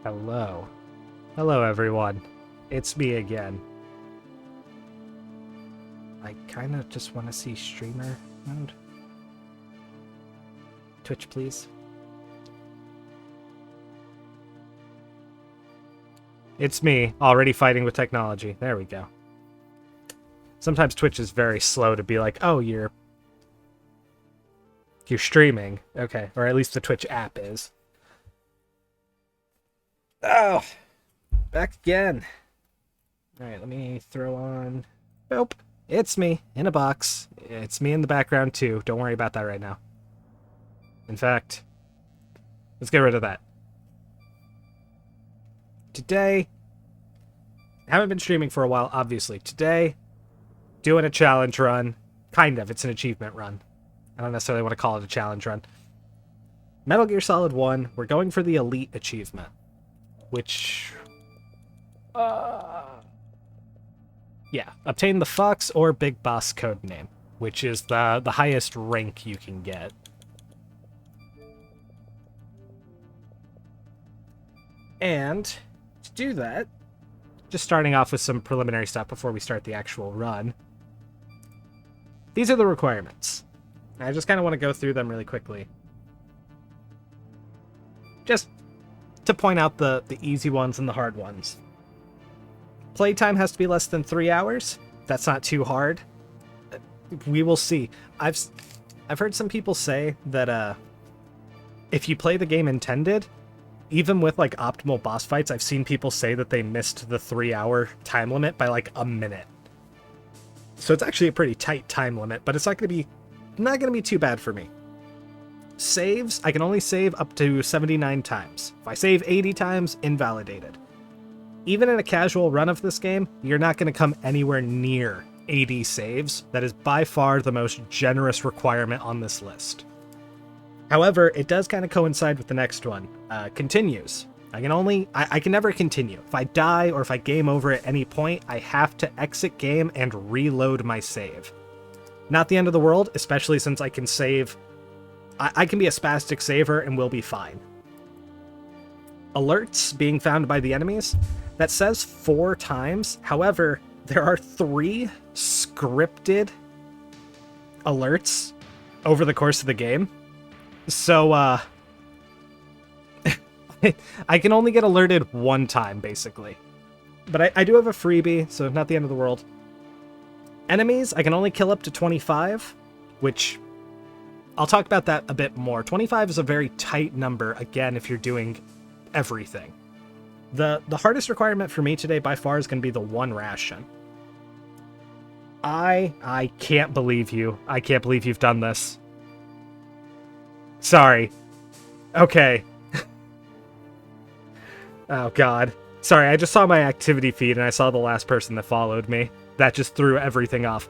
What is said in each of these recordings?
Hello. Hello, everyone. It's me again. I kind of just want to see streamer mode. Twitch, please. It's me, already fighting with technology. There we go. Sometimes Twitch is very slow to be like, oh, you're streaming. Okay, or at least the Twitch app is. Oh, back again. All right, let me throw on... Nope, it's me in a box. It's me in the background too. Don't worry about that right now. In fact, let's get rid of that. Today, I haven't been streaming for a while, obviously. Today, doing a challenge run. Kind of, it's an achievement run. I don't necessarily want to call it a challenge run. Metal Gear Solid 1, we're going for the Elite achievement. Which... yeah, obtain the Fox or Big Boss codename, which is the highest rank you can get. And to do that, just starting off with some preliminary stuff before we start the actual run. These are the requirements. I just kind of want to go through them really quickly. Just to point out the easy ones and the hard ones. Playtime has to be less than 3 hours. That's not too hard. We will see. I've heard some people say that if you play the game intended, even with like optimal boss fights, I've seen people say that they missed the 3-hour time limit by like a minute. So it's actually a pretty tight time limit, but it's not gonna be too bad for me. Saves, I can only save up to 79 times. If I save 80 times, invalidated. Even in a casual run of this game, you're not going to come anywhere near 80 saves. That is by far the most generous requirement on this list. However, it does kind of coincide with the next one. Continues. I can never continue. If I die or if I game over at any point, I have to exit game and reload my save. Not the end of the world, especially since I can save... I can be a spastic saver and we'll be fine. Alerts being found by the enemies. That says 4 times. However, there are 3 scripted alerts over the course of the game. So, I can only get alerted 1 time, basically. But I do have a freebie, so not the end of the world. Enemies, I can only kill up to 25, which... I'll talk about that a bit more. 25 is a very tight number, again, if you're doing everything. The hardest requirement for me today by far is going to be the 1 ration. I can't believe you. I can't believe you've done this. Sorry. Okay. Oh, God. Sorry, I just saw my activity feed and I saw the last person that followed me. That just threw everything off.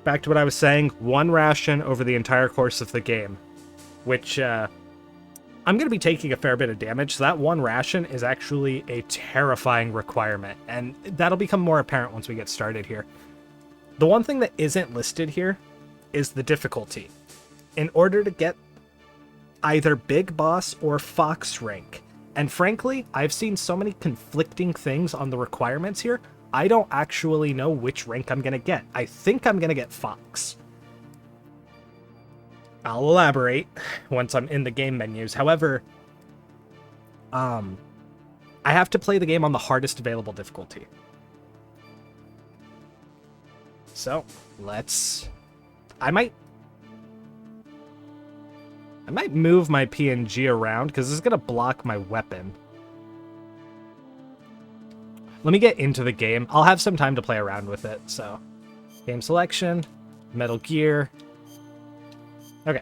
Back to what I was saying, 1 ration over the entire course of the game, which I'm going to be taking a fair bit of damage, so that 1 ration is actually a terrifying requirement, and that'll become more apparent once we get started here. The one thing that isn't listed here is the difficulty. In order to get either Big Boss or Fox rank, and frankly, I've seen so many conflicting things on the requirements here, I don't actually know which rank I'm going to get. I think I'm going to get Fox. I'll elaborate once I'm in the game menus. However, I have to play the game on the hardest available difficulty. So, I might move my PNG around because it's going to block my weapon. Let me get into the game. I'll have some time to play around with it, so... Game selection, Metal Gear. Okay.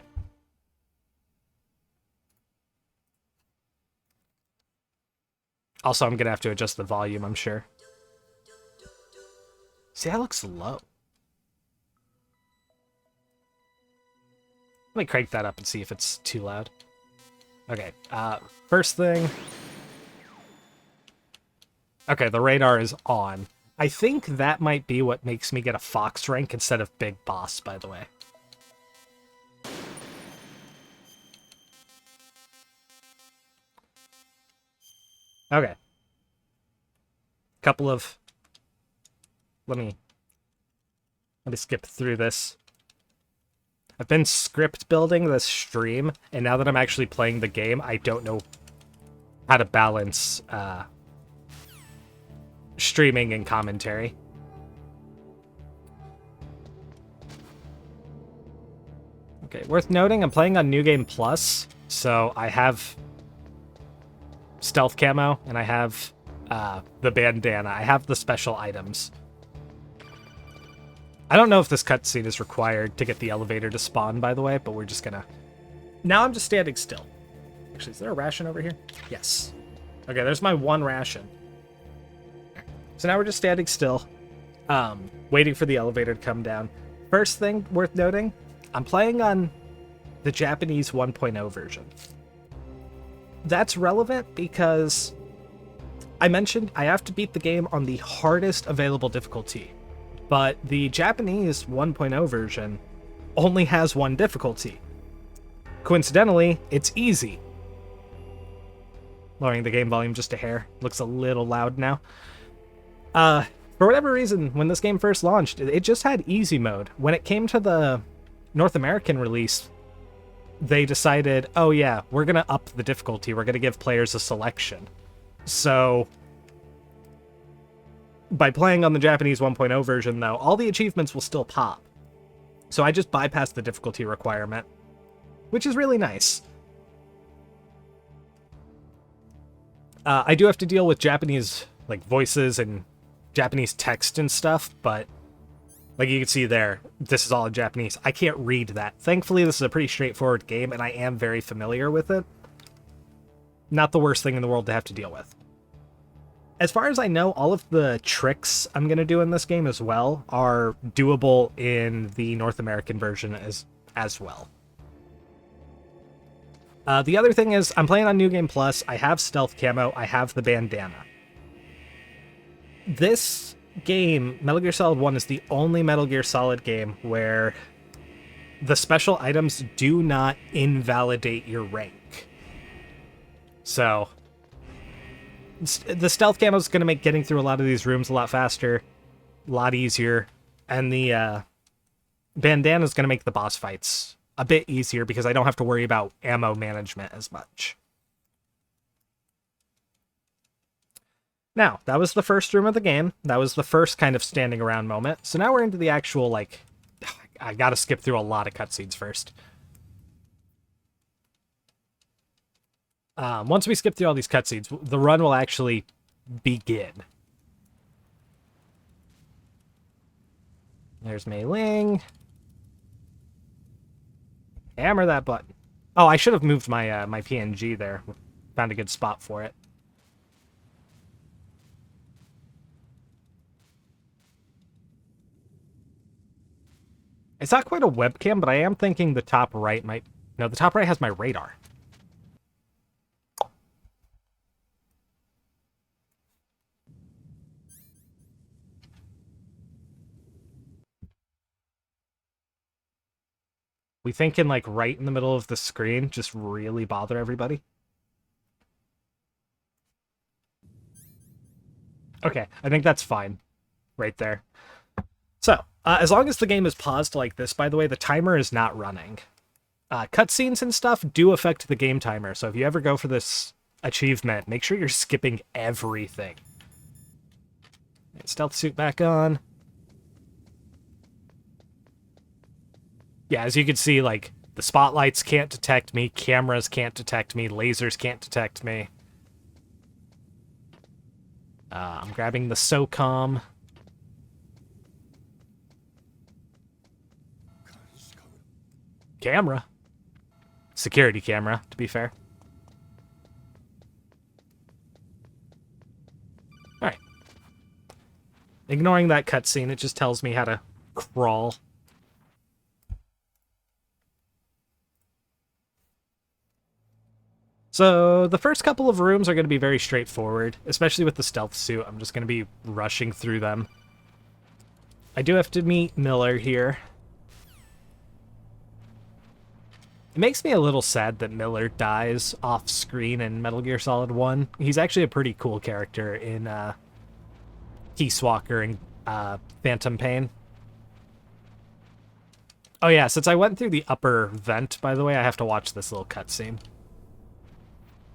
Also, I'm gonna have to adjust the volume, I'm sure. See, that looks low. Let me crank that up and see if it's too loud. Okay, first thing... Okay, the radar is on. I think that might be what makes me get a Fox rank instead of Big Boss, by the way. Okay. Couple of... Let me skip through this. I've been script building this stream, and now that I'm actually playing the game, I don't know how to balance streaming and commentary. Okay, worth noting, I'm playing on New Game Plus, so I have stealth camo, and I have the bandana. I have the special items. I don't know if this cutscene is required to get the elevator to spawn, by the way, but we're just gonna... Now I'm just standing still. Actually, is there a ration over here? Yes. Okay, there's my one ration. So now we're just standing still, waiting for the elevator to come down. First thing worth noting, I'm playing on the Japanese 1.0 version. That's relevant because I mentioned I have to beat the game on the hardest available difficulty. But the Japanese 1.0 version only has one difficulty. Coincidentally, it's easy. Lowering the game volume just a hair. Looks a little loud now. For whatever reason, when this game first launched, it just had easy mode. When it came to the North American release, they decided, oh yeah, we're going to up the difficulty. We're going to give players a selection. So... by playing on the Japanese 1.0 version, though, all the achievements will still pop. So I just bypassed the difficulty requirement, which is really nice. I do have to deal with Japanese like voices and Japanese text and stuff, but like you can see there, this is all in Japanese. I can't read that. Thankfully, this is a pretty straightforward game, and I am very familiar with it. Not the worst thing in the world to have to deal with. As far as I know, all of the tricks I'm going to do in this game as well are doable in the North American version as well. The other thing is, I'm playing on New Game Plus, I have stealth camo, I have the bandana. This game, Metal Gear Solid 1, is the only Metal Gear Solid game where the special items do not invalidate your rank. So... the stealth camo is going to make getting through a lot of these rooms a lot faster, a lot easier, and the bandana is going to make the boss fights a bit easier because I don't have to worry about ammo management as much. Now, that was the first room of the game. That was the first kind of standing around moment. So now we're into the actual, like, I gotta skip through a lot of cutscenes first. Once we skip through all these cutscenes, the run will actually begin. There's Mei Ling. Hammer that button. Oh, I should have moved my my PNG there. Found a good spot for it. It's not quite a webcam, but I am thinking the top right might... No, the top right has my radar. We thinking like right in the middle of the screen just really bother everybody? Okay, I think that's fine. Right there. So, as long as the game is paused like this, by the way, the timer is not running. Cutscenes and stuff do affect the game timer, so if you ever go for this achievement, make sure you're skipping everything. Stealth suit back on. Yeah, as you can see, like, the spotlights can't detect me, cameras can't detect me, lasers can't detect me. I'm grabbing the SOCOM. Camera. Security camera, to be fair. Alright. Ignoring that cutscene, it just tells me how to crawl. So the first couple of rooms are going to be very straightforward, especially with the stealth suit. I'm just going to be rushing through them. I do have to meet Miller here. It makes me a little sad that Miller dies off screen in Metal Gear Solid 1. He's actually a pretty cool character in Peace Walker and Phantom Pain. Oh yeah, since I went through the upper vent, by the way, I have to watch this little cutscene.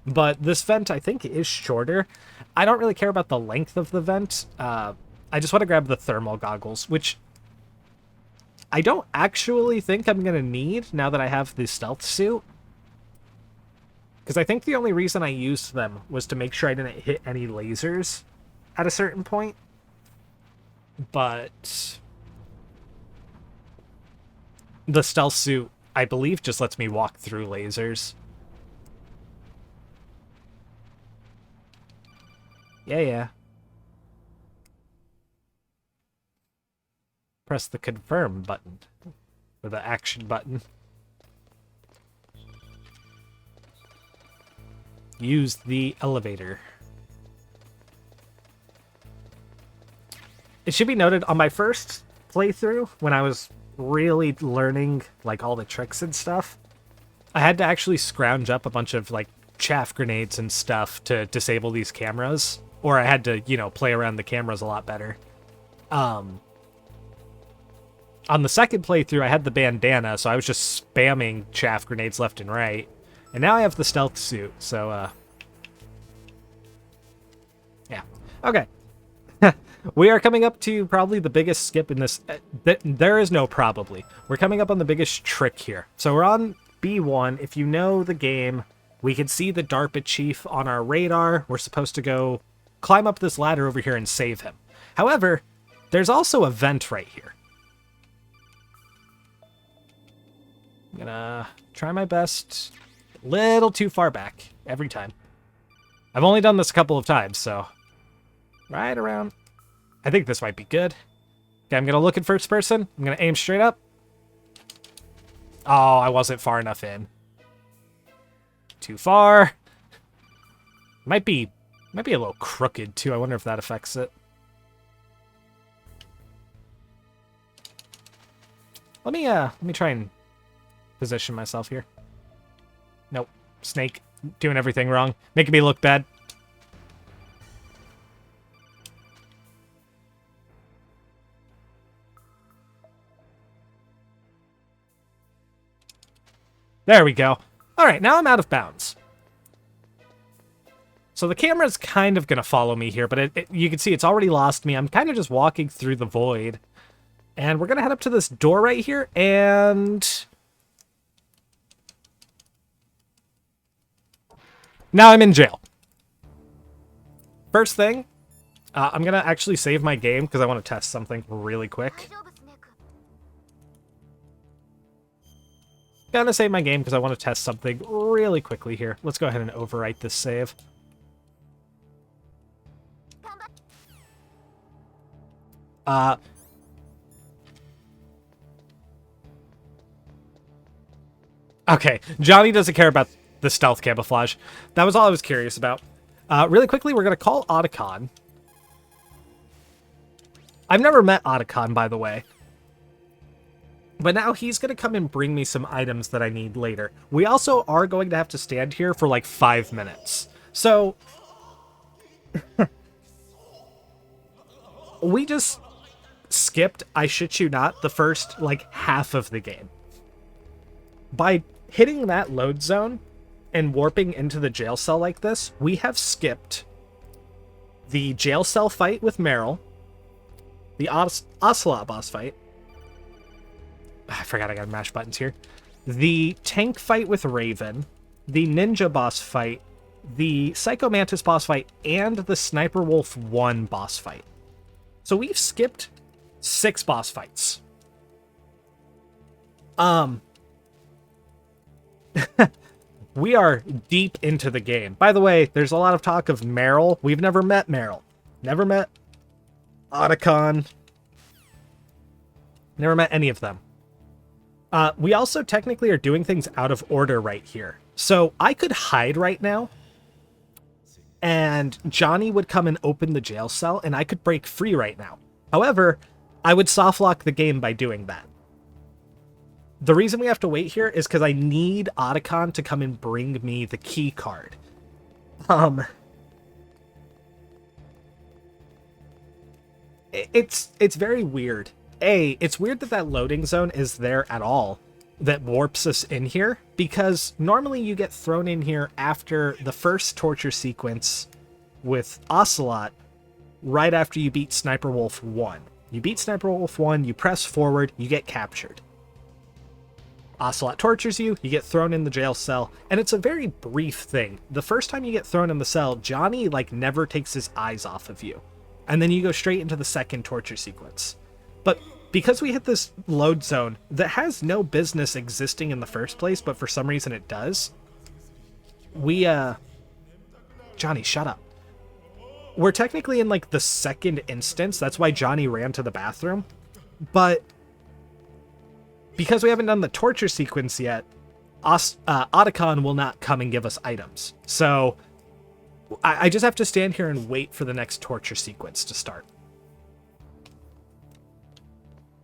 But this vent, I think, is shorter. I don't really care about the length of the vent. I just want to grab the thermal goggles, which I don't actually think I'm going to need now that I have the stealth suit. Because I think the only reason I used them was to make sure I didn't hit any lasers at a certain point. But the stealth suit, I believe, just lets me walk through lasers. Yeah. Press the confirm button. Or the action button. Use the elevator. It should be noted, on my first playthrough, when I was really learning like all the tricks and stuff, I had to actually scrounge up a bunch of like chaff grenades and stuff to disable these cameras. Or I had to, you know, play around the cameras a lot better. On the second playthrough, I had the bandana, so I was just spamming chaff grenades left and right. And now I have the stealth suit, so, yeah. Okay. We are coming up to probably the biggest skip in this. There is no probably. We're coming up on the biggest trick here. So we're on B1. If you know the game, we can see the DARPA chief on our radar. We're supposed to go climb up this ladder over here and save him. However, there's also a vent right here. I'm gonna try my best. A little too far back every time. I've only done this a couple of times, so right around. I think this might be good. Okay, I'm gonna look in first person. I'm gonna aim straight up. Oh, I wasn't far enough in. Too far. Might be a little crooked too. I wonder if that affects it. Let me try and position myself here. Nope. Snake doing everything wrong. Making me look bad. There we go. All right, now I'm out of bounds. So the camera's kind of going to follow me here, but you can see it's already lost me. I'm kind of just walking through the void. And we're going to head up to this door right here, and now I'm in jail. First thing, I'm going to actually save my game because I want to test something really quick. Gonna save my game because I want to test something really quickly here. Let's go ahead and overwrite this save. Okay, Johnny doesn't care about the stealth camouflage. That was all I was curious about. Really quickly, we're going to call Otacon. I've never met Otacon, by the way. But now he's going to come and bring me some items that I need later. We also are going to have to stand here for like 5 minutes. So we just skipped, I shit you not, the first like half of the game. By hitting that load zone and warping into the jail cell like this, we have skipped the jail cell fight with Meryl, the Ocelot boss fight. I forgot I gotta mash buttons here. The tank fight with Raven, the ninja boss fight, the Psycho Mantis boss fight, and the Sniper Wolf 1 boss fight. So we've skipped 6 boss fights. We are deep into the game. By the way, there's a lot of talk of Meryl. We've never met Meryl. Never met Otacon. Never met any of them. We also technically are doing things out of order right here. So I could hide right now, and Johnny would come and open the jail cell, and I could break free right now. However, I would softlock the game by doing that. The reason we have to wait here is because I need Otacon to come and bring me the key card. It's very weird. It's weird that that loading zone is there at all, that warps us in here, because normally you get thrown in here after the first torture sequence with Ocelot, right after you beat Sniper Wolf 1. You beat Sniper Wolf 1, you press forward, you get captured. Ocelot tortures you, you get thrown in the jail cell, and it's a very brief thing. The first time you get thrown in the cell, Johnny, like, never takes his eyes off of you. And then you go straight into the second torture sequence. But because we hit this load zone that has no business existing in the first place, but for some reason it does, we, Johnny, shut up. We're technically in, like, the second instance. That's why Johnny ran to the bathroom. But because we haven't done the torture sequence yet, Otacon will not come and give us items. So I just have to stand here and wait for the next torture sequence to start.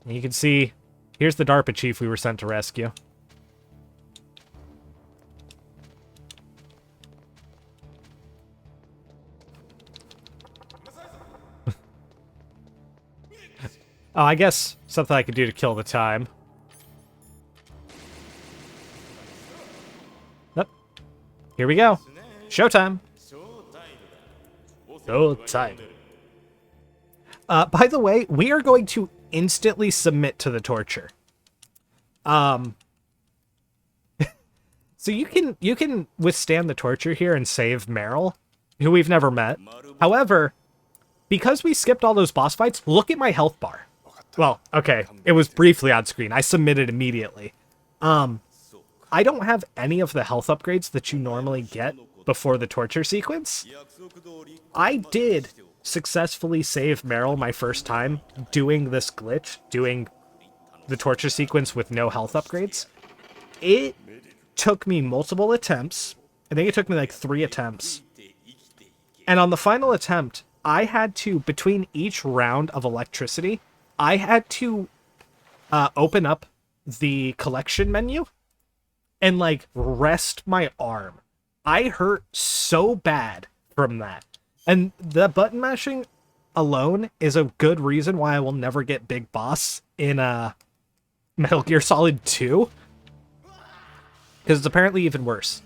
And you can see, here's the DARPA chief we were sent to rescue. Oh, I guess something I could do to kill the time. Yep. Here we go. Showtime. Showtime. By the way, we are going to instantly submit to the torture. So you can withstand the torture here and save Meryl, who we've never met. However, because we skipped all those boss fights, look at my health bar. Well, okay, it was briefly on screen. I submitted immediately. I don't have any of the health upgrades that you normally get before the torture sequence. I did successfully save Meryl my first time doing this glitch, doing the torture sequence with no health upgrades. It took me multiple attempts. I think it took me like 3 attempts. And on the final attempt, I had to, between each round of electricity, I had to open up the collection menu and, like, rest my arm. I hurt so bad from that. And the button mashing alone is a good reason why I will never get Big Boss in Metal Gear Solid 2. Because it's apparently even worse.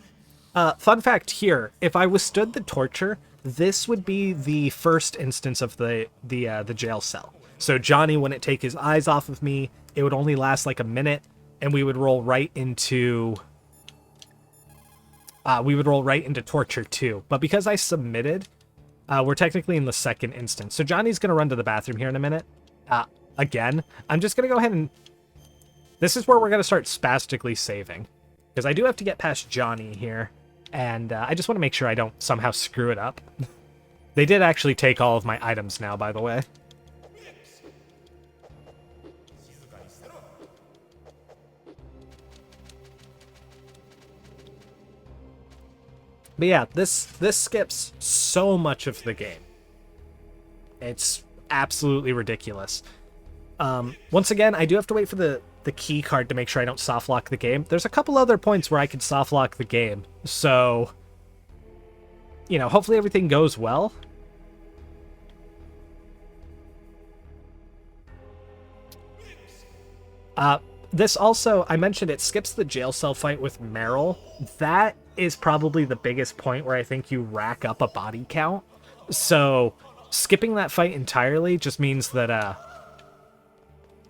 Fun fact here, if I withstood the torture, this would be the first instance of the jail cell. So Johnny wouldn't take his eyes off of me. It would only last like a minute, and we would roll right into torture 2. But because I submitted, we're technically in the second instance. So Johnny's gonna run to the bathroom here in a minute. Again, I'm just gonna go ahead and this is where we're gonna start spastically saving, because I do have to get past Johnny here, and I just want to make sure I don't somehow screw it up. They did actually take all of my items now, by the way. But yeah, this skips so much of the game. It's absolutely ridiculous. Once again, I do have to wait for the key card to make sure I don't soft lock the game. There's a couple other points where I could soft lock the game. So, you know, hopefully everything goes well. This also, I mentioned it skips the jail cell fight with Meryl. That is probably the biggest point where I think you rack up a body count. So skipping that fight entirely just means that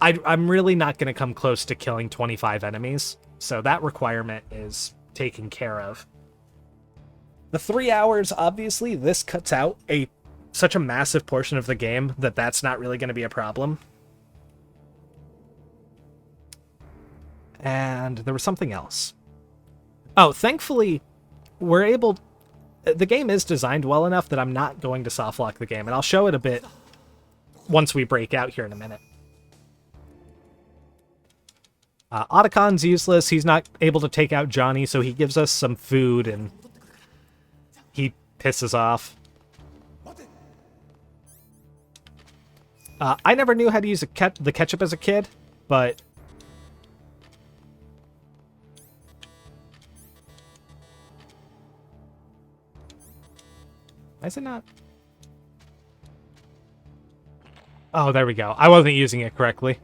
I'm really not going to come close to killing 25 enemies. So that requirement is taken care of. The 3 hours, obviously, this cuts out such a massive portion of the game that that's not really going to be a problem. And there was something else. Oh, thankfully, the game is designed well enough that I'm not going to softlock the game, and I'll show it a bit once we break out here in a minute. Otacon's useless. He's not able to take out Johnny, so he gives us some food, and he pisses off. I never knew how to use the ketchup as a kid, but Why is it not? Oh, there we go. I wasn't using it correctly.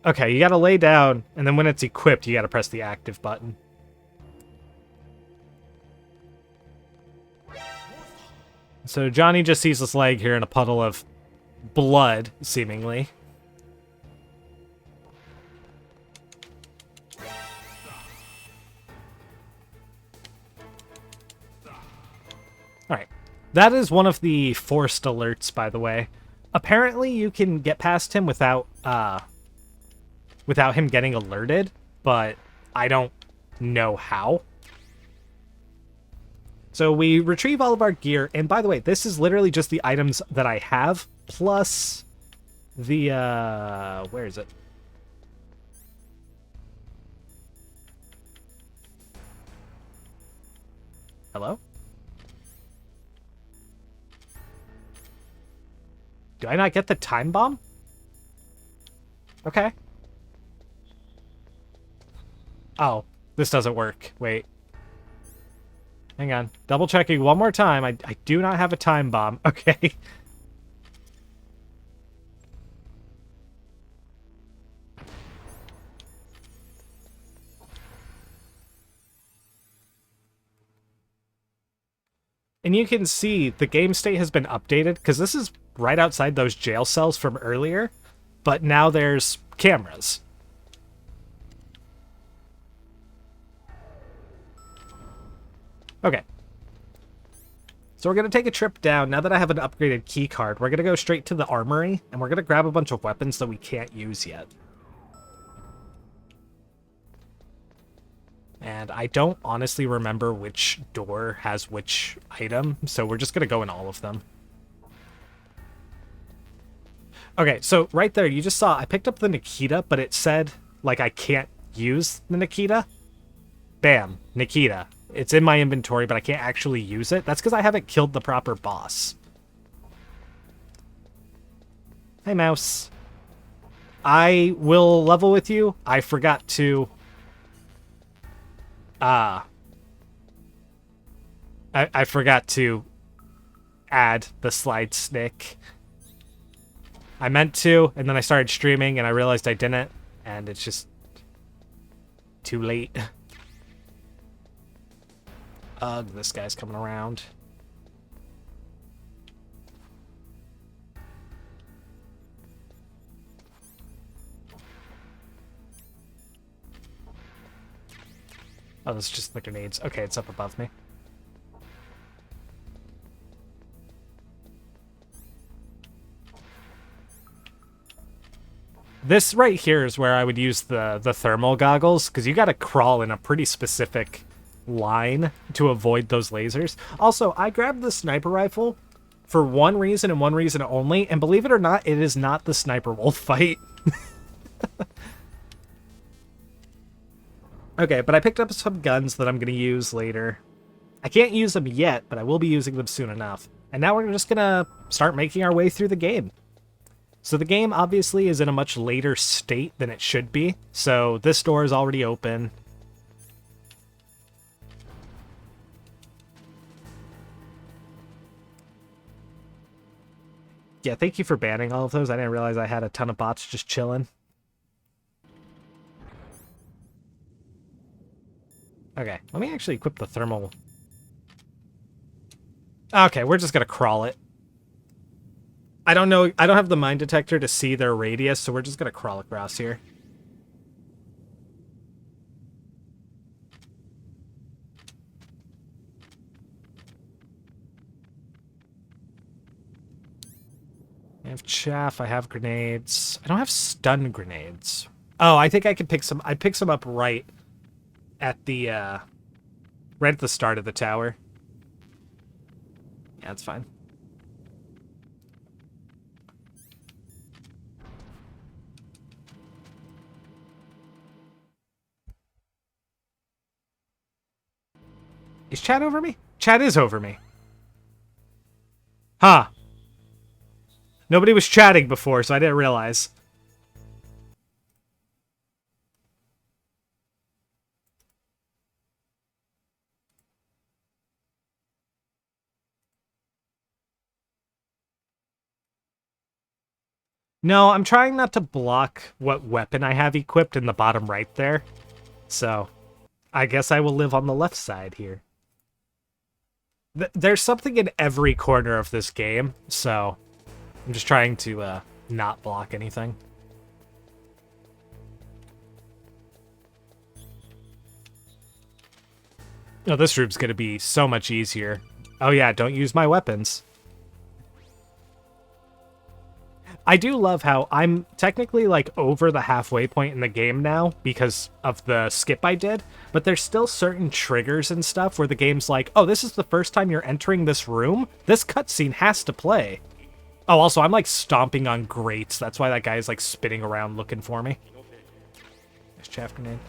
Okay, you gotta lay down, and then when it's equipped, you gotta press the active button. So Johnny just sees this leg here in a puddle of blood, seemingly. Alright. That is one of the forced alerts, by the way. Apparently, you can get past him without him getting alerted, but I don't know how. So we retrieve all of our gear, and by the way, this is literally just the items that I have, plus the, where is it? Hello? Do I not get the time bomb? Okay. Oh, this doesn't work. Wait. Hang on. Double checking one more time. I do not have a time bomb. Okay. And you can see the game state has been updated, because this is right outside those jail cells from earlier, but now there's cameras. Okay. So we're going to take a trip down. Now that I have an upgraded key card, we're going to go straight to the armory, and we're going to grab a bunch of weapons that we can't use yet. And I don't honestly remember which door has which item, so we're just going to go in all of them. Okay, so right there, you just saw I picked up the Nikita, but it said, like, I can't use the Nikita. Bam, Nikita. It's in my inventory, but I can't actually use it. That's because I haven't killed the proper boss. Hey, mouse. I will level with you. I forgot to... I forgot to add the slide stick. I meant to, and then I started streaming, and I realized I didn't, and it's just too late. Ugh, this guy's coming around. Oh, that's just the grenades. Okay, it's up above me. This right here is where I would use the thermal goggles, because you gotta crawl in a pretty specific line to avoid those lasers. Also, I grabbed the sniper rifle for one reason and one reason only, and believe it or not, it is not the sniper wolf fight. Okay, but I picked up some guns that I'm going to use later. I can't use them yet, but I will be using them soon enough. And now we're just going to start making our way through the game. So the game obviously is in a much later state than it should be, so this door is already open. Yeah, thank you for banning all of those. I didn't realize I had a ton of bots just chilling. Okay, let me actually equip the thermal. Okay, we're just gonna crawl it. I don't know, I don't have the mine detector to see their radius, so we're just gonna crawl across here. I have chaff, I have grenades. I don't have stun grenades. Oh, I think I can pick some, I picked some up right at the, right at the start of the tower. Yeah, that's fine. Is chat over me? Chat is over me. Huh. Nobody was chatting before, so I didn't realize. No, I'm trying not to block what weapon I have equipped in the bottom right there. So, I guess I will live on the left side here. There's something in every corner of this game, so I'm just trying to not block anything. Oh, this room's gonna be so much easier. Oh yeah, don't use my weapons. I do love how I'm technically like over the halfway point in the game now because of the skip I did, but there's still certain triggers and stuff where the game's like, oh, this is the first time you're entering this room? This cutscene has to play. Oh, also, I'm like stomping on grates. That's why that guy is like spinning around looking for me. Nice chaff grenade.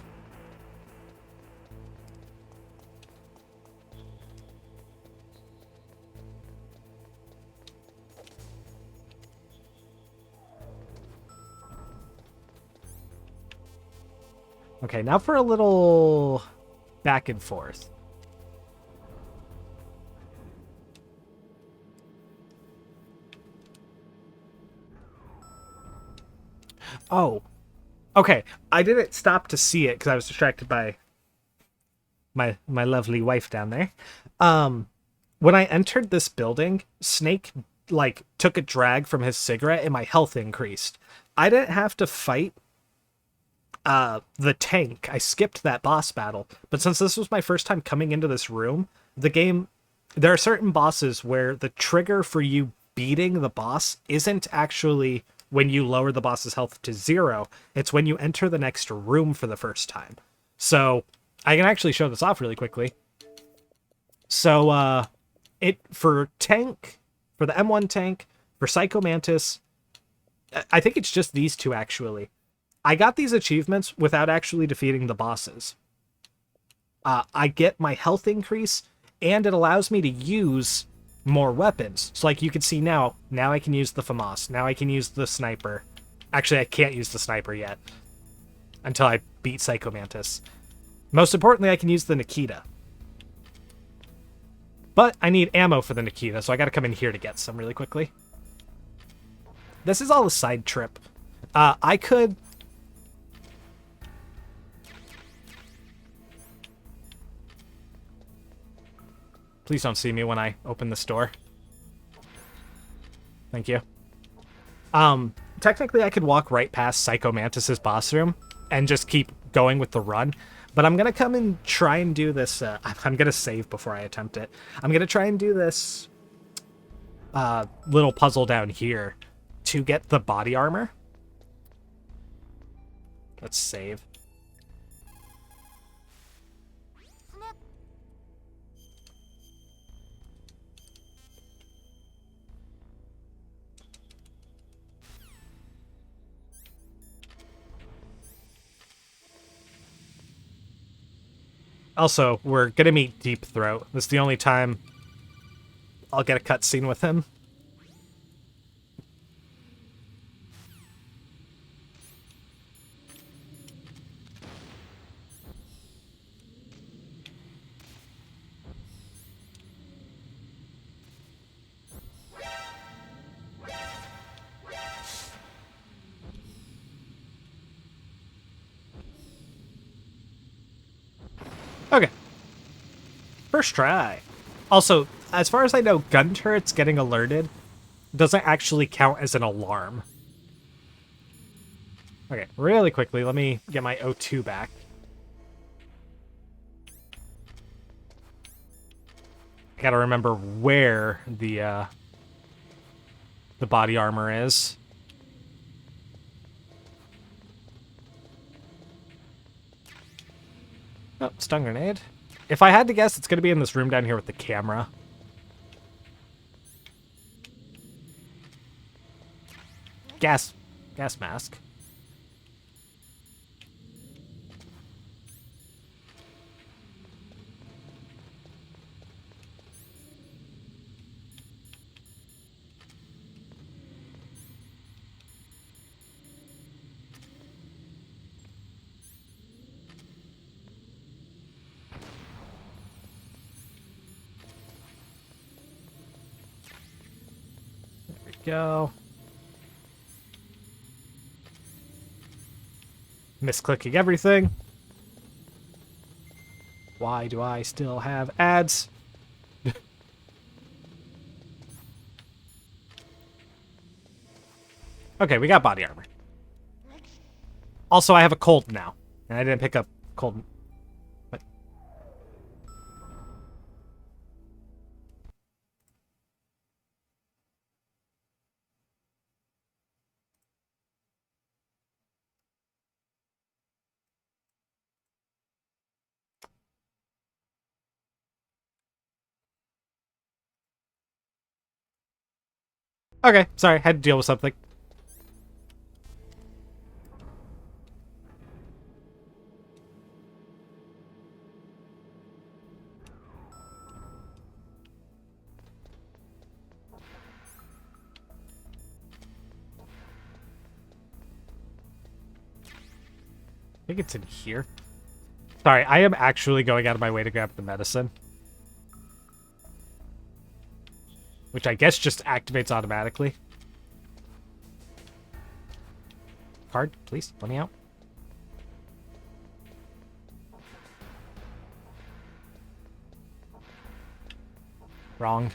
Okay, now for a little back and forth. Oh, okay. I didn't stop to see it because I was distracted by my lovely wife down there. When I entered this building, Snake like took a drag from his cigarette and my health increased. I didn't have to fight the tank. I skipped that boss battle, but since this was my first time coming into this room, the game, there are certain bosses where the trigger for you beating the boss isn't actually when you lower the boss's health to 0. It's when you enter the next room for the first time. So I can actually show this off really quickly. So it for tank, for the M1 tank, for Psycho Mantis, I think it's just these two actually. I got these achievements without actually defeating the bosses. I get my health increase, and it allows me to use more weapons. So like you can see now I can use the FAMAS. Now I can use the sniper. Actually, I can't use the sniper yet until I beat Psycho Mantis. Most importantly, I can use the Nikita. But I need ammo for the Nikita, so I gotta come in here to get some really quickly. This is all a side trip. I could... Please don't see me when I open this door. Thank you. Technically I could walk right past Psycho Mantis's boss room and just keep going with the run, but I'm gonna come and try and do this, I'm gonna save before I attempt it. I'm gonna try and do this little puzzle down here to get the body armor. Let's save. Also, we're gonna meet Deep Throat. This is the only time I'll get a cutscene with him. Okay. First try. Also, as far as I know, gun turrets getting alerted doesn't actually count as an alarm. Okay, really quickly, let me get my O2 back. I gotta remember where the body armor is. Oh, stun grenade. If I had to guess, it's going to be in this room down here with the camera. Gas mask. Go. Misclicking everything. Why do I still have ads? Okay, we got body armor. Also, I have a cold now. And I didn't pick up cold. What? Okay, sorry, had to deal with something. I think it's in here. Sorry, I am actually going out of my way to grab the medicine. Which I guess just activates automatically. Card, please, let me out. Wrong.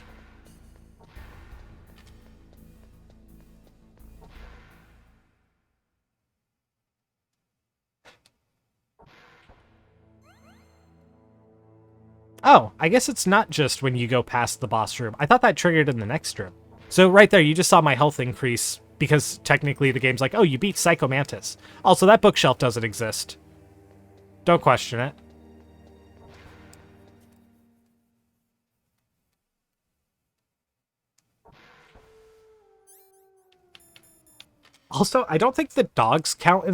Oh, I guess it's not just when you go past the boss room. I thought that triggered in the next room. So right there, you just saw my health increase because technically the game's like, oh, you beat Psycho Mantis. Also, that bookshelf doesn't exist. Don't question it. Also, I don't think the dogs count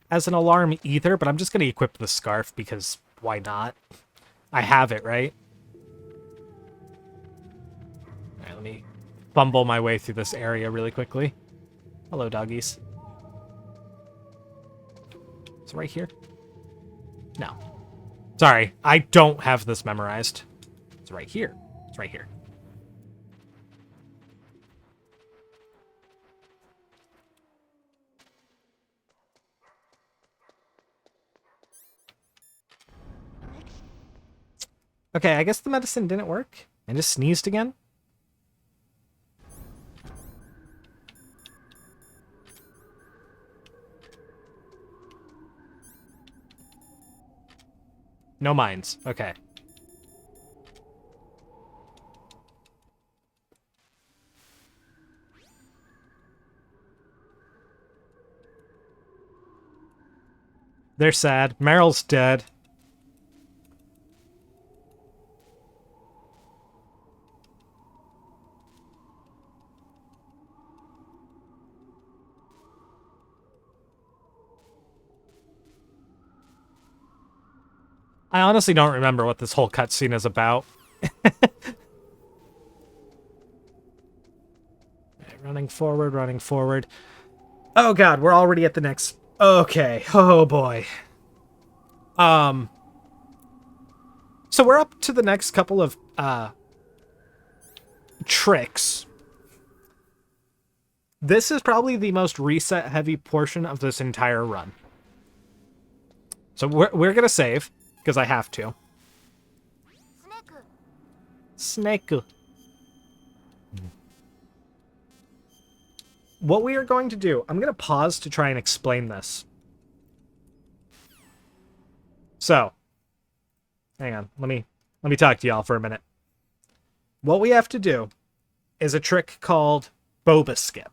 as an alarm either, but I'm just going to equip the scarf because why not? I have it, right? Alright, let me fumble my way through this area really quickly. Hello, doggies. Is it right here? No. Sorry, I don't have this memorized. It's right here. It's right here. Okay, I guess the medicine didn't work. I just sneezed again. No mines. Okay. They're sad. Meryl's dead. I honestly don't remember what this whole cutscene is about. Running forward, running forward. Oh god, we're already at the next... Okay, oh boy. So we're up to the next couple of, tricks. This is probably the most reset-heavy portion of this entire run. So we're gonna save, because I have to. Snake. What we are going to do, I'm going to pause to try and explain this. So, hang on, let me talk to y'all for a minute. What we have to do is a trick called Boba Skip.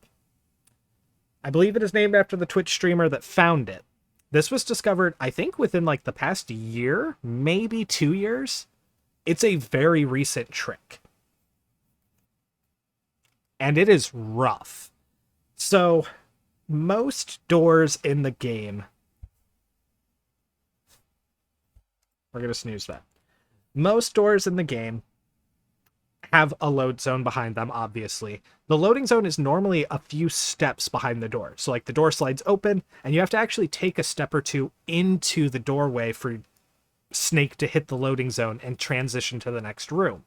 I believe it is named after the Twitch streamer that found it. This was discovered, I think, within like the past year, maybe 2 years. It's a very recent trick. And it is rough. So, most doors in the game... We're going to snooze that. Most doors in the game have a load zone behind them, obviously. The loading zone is normally a few steps behind the door. So, like, the door slides open, and you have to actually take a step or two into the doorway for Snake to hit the loading zone and transition to the next room.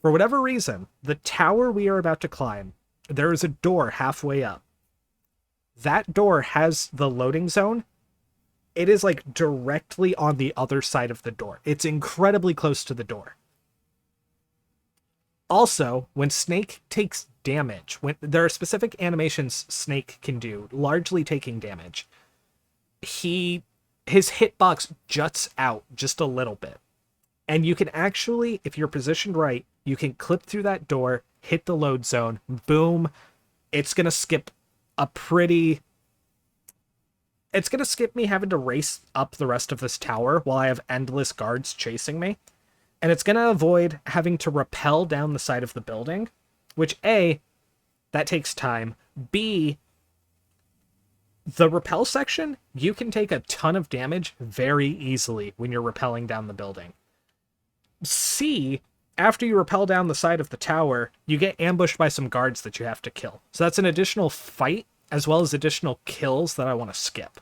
For whatever reason, the tower we are about to climb, there is a door halfway up. That door has the loading zone It is like directly on the other side of the door. It's incredibly close to the door. Also, when Snake takes damage, when there are specific animations Snake can do, largely taking damage, his hitbox juts out just a little bit. And you can actually, if you're positioned right, you can clip through that door, hit the load zone, boom. It's going to skip It's going to skip me having to race up the rest of this tower while I have endless guards chasing me. And it's going to avoid having to rappel down the side of the building, which A, that takes time. B, the rappel section, you can take a ton of damage very easily when you're rappelling down the building. C, after you rappel down the side of the tower, you get ambushed by some guards that you have to kill. So that's an additional fight, as well as additional kills that I want to skip.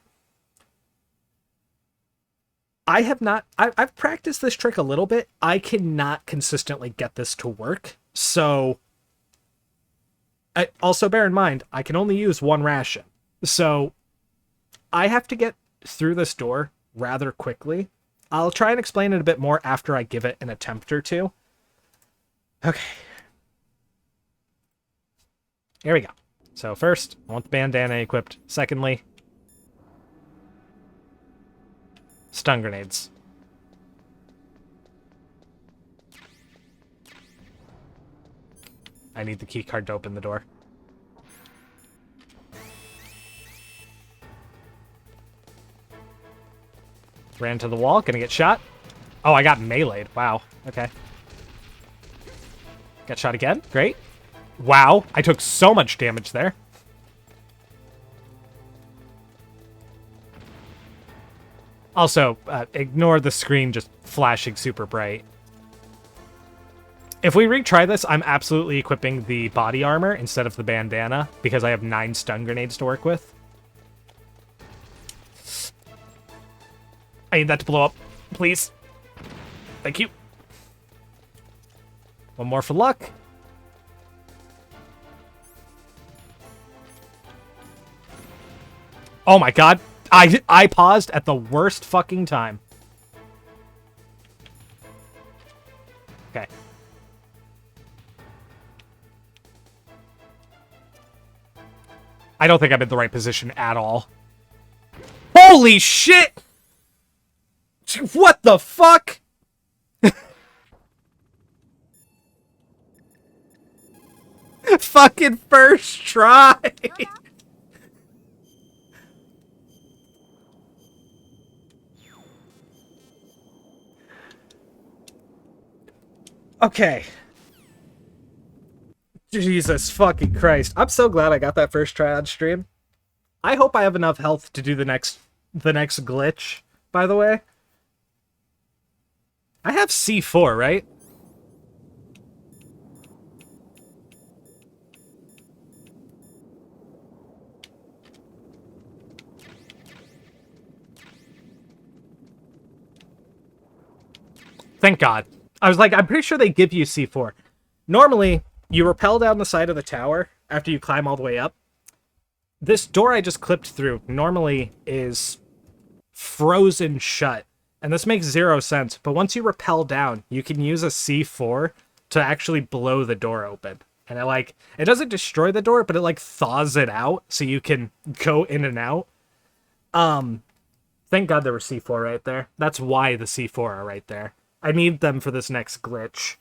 I've practiced this trick a little bit. I cannot consistently get this to work. So, also bear in mind, I can only use one ration. So, I have to get through this door rather quickly. I'll try and explain it a bit more after I give it an attempt or two. Okay. Here we go. So first, I want the bandana equipped. Secondly, stun grenades. I need the key card to open the door. Ran to the wall, gonna get shot. Oh, I got meleeed. Wow, okay. Got shot again, great. Wow, I took so much damage there. Also, ignore the screen just flashing super bright. If we retry this, I'm absolutely equipping the body armor instead of the bandana, because I have 9 stun grenades to work with. I need that to blow up, please. Thank you. One more for luck. Oh my god. I paused at the worst fucking time. Okay. I don't think I'm in the right position at all. Holy shit! What the fuck? Fucking first try! Okay. Jesus fucking Christ. I'm so glad I got that first try on stream. I hope I have enough health to do the next glitch, by the way. I have C4, right? Thank God. I was like, I'm pretty sure they give you C4. Normally, you rappel down the side of the tower after you climb all the way up. This door I just clipped through normally is frozen shut. And this makes 0 sense. But once you rappel down, you can use a C4 to actually blow the door open. And it doesn't destroy the door, but it thaws it out so you can go in and out. Thank God there were C4 right there. That's why the C4 are right there. I need them for this next glitch.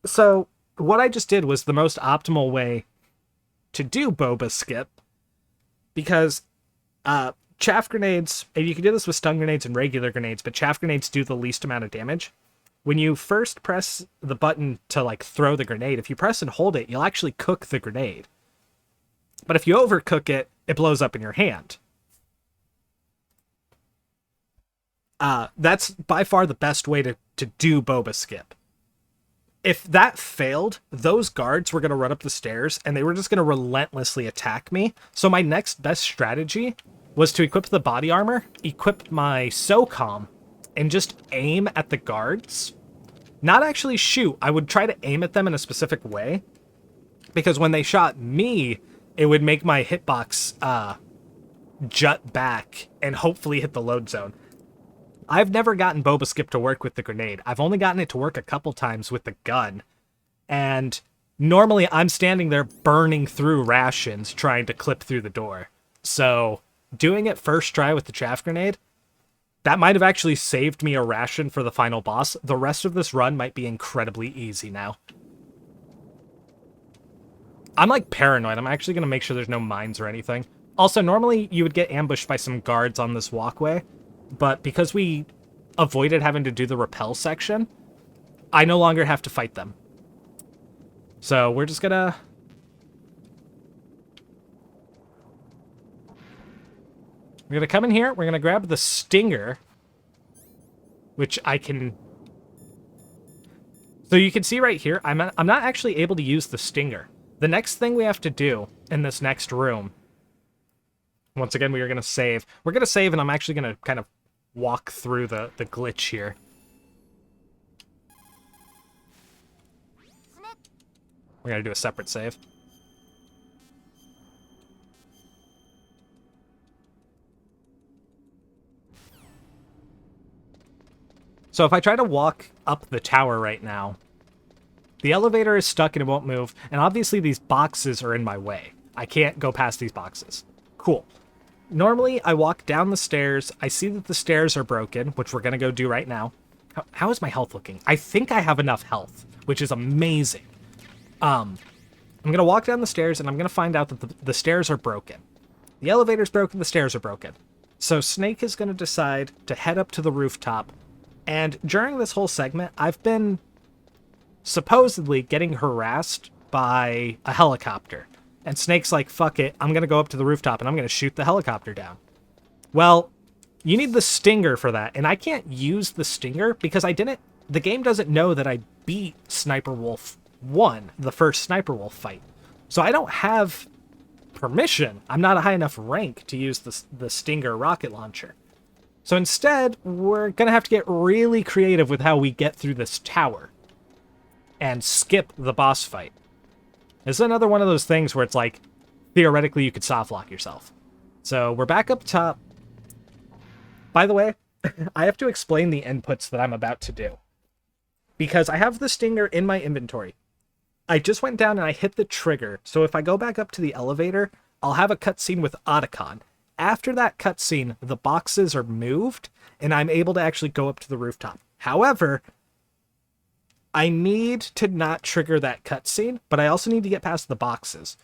So what I just did was the most optimal way to do Boba Skip, because chaff grenades, and you can do this with stun grenades and regular grenades, but chaff grenades do the least amount of damage. When you first press the button to throw the grenade, if you press and hold it, you'll actually cook the grenade. But if you overcook it, it blows up in your hand. That's by far the best way to do Boba Skip. If that failed, those guards were going to run up the stairs, and they were just going to relentlessly attack me. So my next best strategy was to equip the body armor, equip my SOCOM, and just aim at the guards. Not actually shoot. I would try to aim at them in a specific way, because when they shot me, it would make my hitbox jut back and hopefully hit the load zone. I've never gotten Boba Skip to work with the grenade. I've only gotten it to work a couple times with the gun. And normally I'm standing there burning through rations trying to clip through the door. So doing it first try with the chaff grenade, that might have actually saved me a ration for the final boss. The rest of this run might be incredibly easy now. I'm like paranoid. I'm actually going to make sure there's no mines or anything. Also, normally you would get ambushed by some guards on this walkway, but because we avoided having to do the rappel section, I no longer have to fight them. So we're just gonna... We're gonna come in here, we're gonna grab the stinger, which I can... So you can see right here, I'm not actually able to use the stinger. The next thing we have to do in this next room, once again, we are gonna save. We're gonna save, and I'm actually gonna kind of walk through the glitch here. We're gonna do a separate save. So if I try to walk up the tower right now, the elevator is stuck and it won't move, and obviously these boxes are in my way. I can't go past these boxes. Cool. Normally, I walk down the stairs, I see that the stairs are broken, which we're gonna go do right now. How is my health looking? I think I have enough health, which is amazing. I'm gonna walk down the stairs, and I'm gonna find out that the stairs are broken. The elevator's broken, the stairs are broken. So Snake is gonna decide to head up to the rooftop, and during this whole segment, I've been supposedly getting harassed by a helicopter. And Snake's like, fuck it, I'm gonna go up to the rooftop and I'm gonna shoot the helicopter down. Well, you need the stinger for that, and I can't use the stinger because the game doesn't know that I beat Sniper Wolf 1, the first Sniper Wolf fight. So I don't have permission. I'm not a high enough rank to use the Stinger rocket launcher. So instead, we're gonna have to get really creative with how we get through this tower and skip the boss fight. This is another one of those things where it's like, theoretically, you could soft lock yourself. So we're back up top. By the way, I have to explain the inputs that I'm about to do, because I have the stinger in my inventory. I just went down and I hit the trigger, so if I go back up to the elevator, I'll have a cutscene with Otacon. After that cutscene, the boxes are moved, and I'm able to actually go up to the rooftop. However, I need to not trigger that cutscene, but I also need to get past the boxes.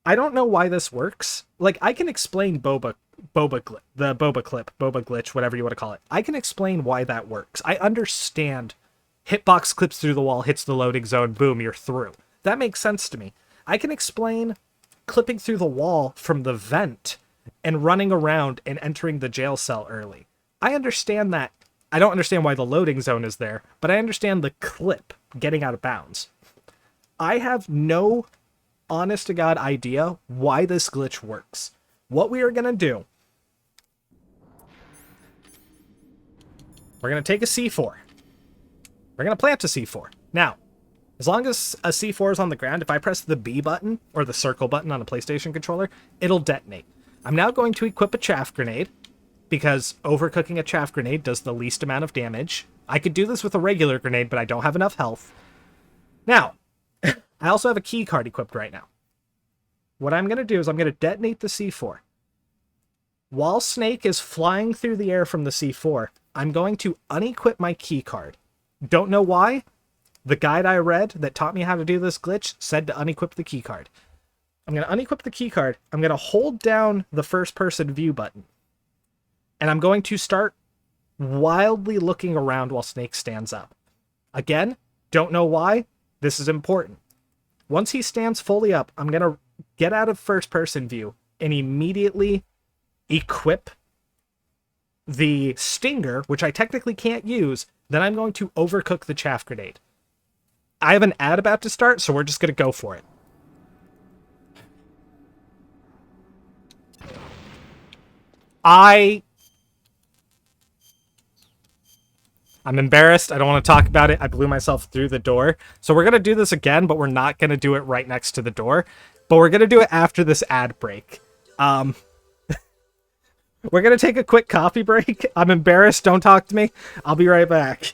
I don't know why this works. Like, I can explain Boba glitch, whatever you want to call it. I can explain why that works. I understand hitbox clips through the wall, hits the loading zone, boom, you're through. That makes sense to me. I can explain clipping through the wall from the vent and running around and entering the jail cell early. I understand that. I don't understand why the loading zone is there, but I understand the clip getting out of bounds. I have no honest to God idea why this glitch works. What we are going to do, we're going to take a C4. We're going to plant a C4. Now, as long as a C4 is on the ground, if I press the B button, or the circle button on a PlayStation controller, it'll detonate. I'm now going to equip a chaff grenade, because overcooking a chaff grenade does the least amount of damage. I could do this with a regular grenade, but I don't have enough health. Now, I also have a key card equipped right now. What I'm going to do is I'm going to detonate the C4. While Snake is flying through the air from the C4, I'm going to unequip my key card. Don't know why. The guide I read that taught me how to do this glitch said to unequip the key card. I'm going to unequip the key card. I'm going to hold down the first person view button. And I'm going to start wildly looking around while Snake stands up. Again, don't know why. This is important. Once he stands fully up, I'm going to get out of first person view and immediately equip the stinger, which I technically can't use. Then I'm going to overcook the chaff grenade. I have an ad about to start, so we're just going to go for it. I'm embarrassed. I don't want to talk about it. I blew myself through the door. So we're going to do this again, but we're not going to do it right next to the door. But we're going to do it after this ad break. Um, we're gonna take a quick coffee break. I'm embarrassed. Don't talk to me. I'll be right back.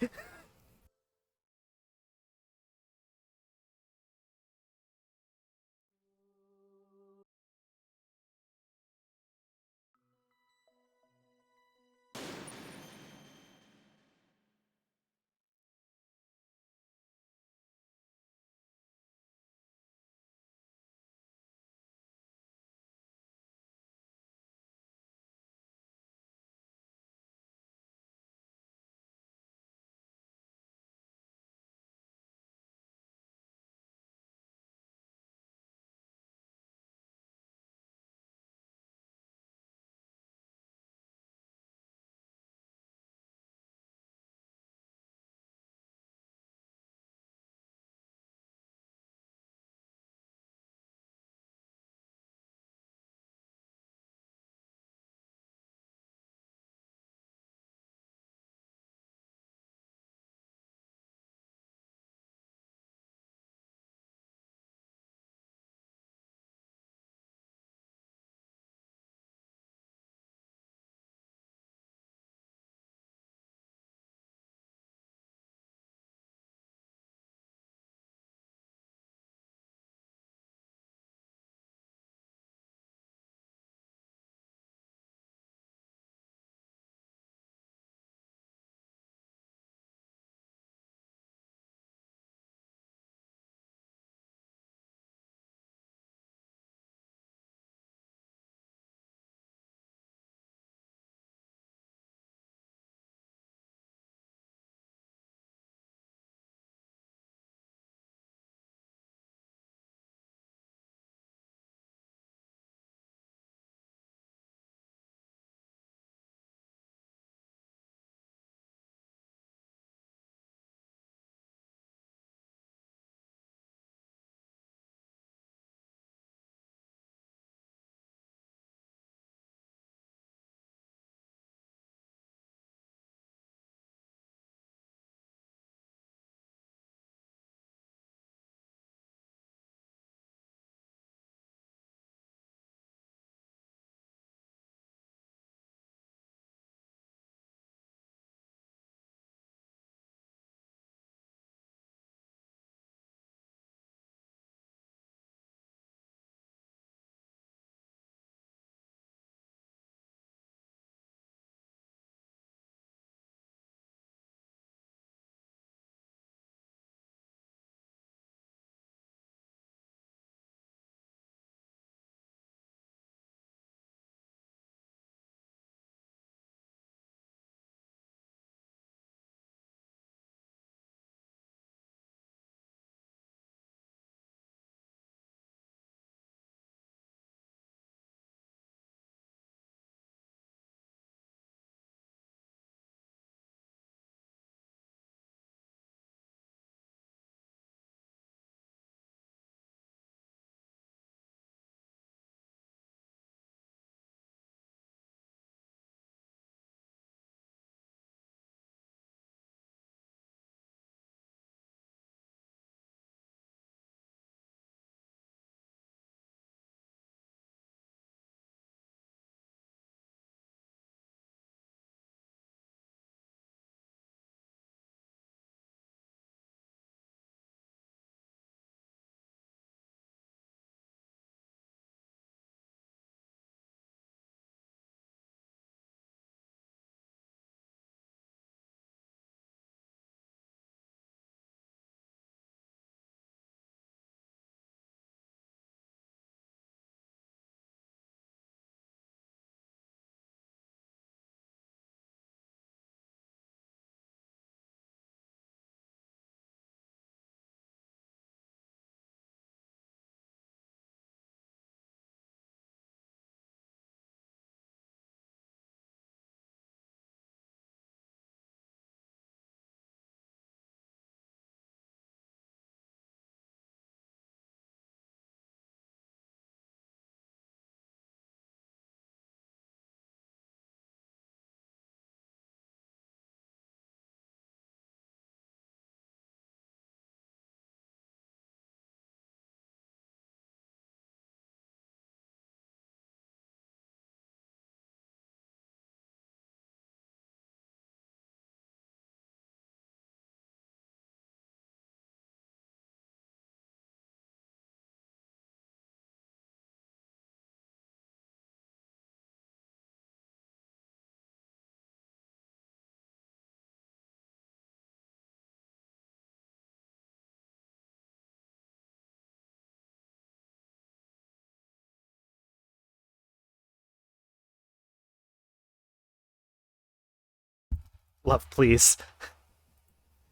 Love, please.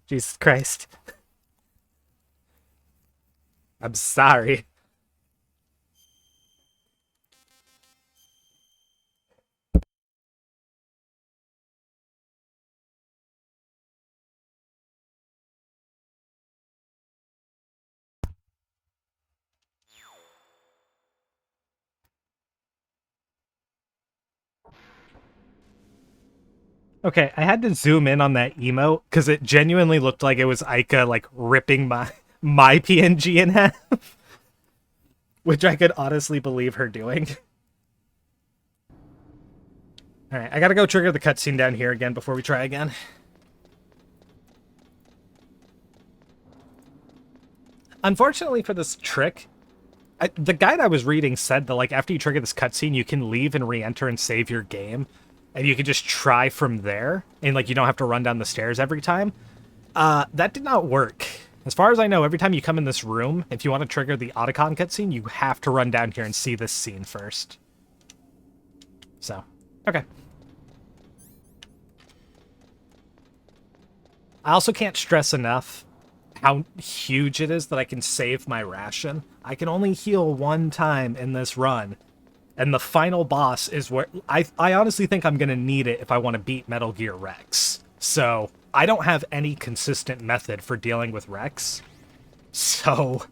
Jesus Christ. I'm sorry. Okay, I had to zoom in on that emote because it genuinely looked like it was Aika like ripping my PNG in half, which I could honestly believe her doing. All right, I gotta go trigger the cutscene down here again before we try again. Unfortunately for this trick, the guide I was reading said that like after you trigger this cutscene, you can leave and re-enter and save your game, and you can just try from there, and like you don't have to run down the stairs every time. That did not work. As far as I know, every time you come in this room, if you want to trigger the Otacon cutscene, you have to run down here and see this scene first. So, okay. I also can't stress enough how huge it is that I can save my ration. I can only heal one time in this run, and the final boss is where I honestly think I'm going to need it if I want to beat Metal Gear Rex. So, I don't have any consistent method for dealing with Rex. So,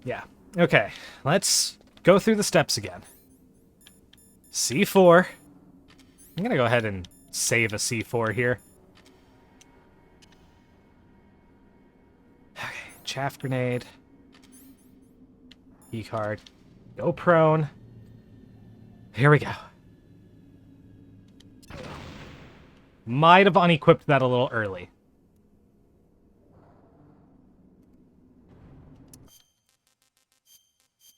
yeah. Okay, let's go through the steps again. C4. I'm going to go ahead and save a C4 here. Okay, chaff grenade. E-card. Go prone. Here we go. Might have unequipped that a little early.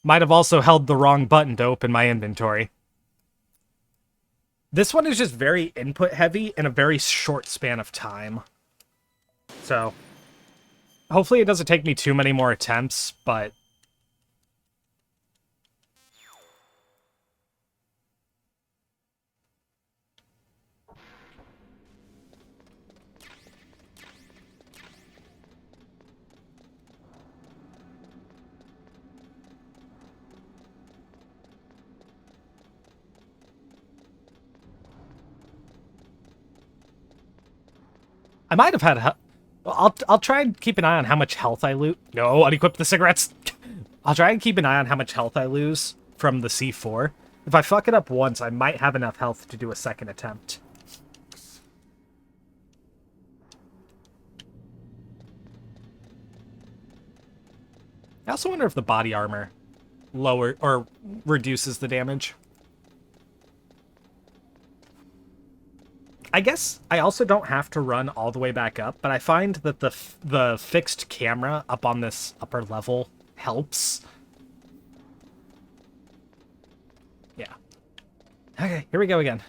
Might have also held the wrong button to open my inventory. This one is just very input heavy in a very short span of time. So, hopefully it doesn't take me too many more attempts, but... I might have had... I'll try and keep an eye on how much health I loot. No, unequip the cigarettes! I'll try and keep an eye on how much health I lose from the C4. If I fuck it up once, I might have enough health to do a second attempt. I also wonder if the body armor lower or reduces the damage. I guess I also don't have to run all the way back up, but I find that the fixed camera up on this upper level helps. Yeah. Okay, here we go again.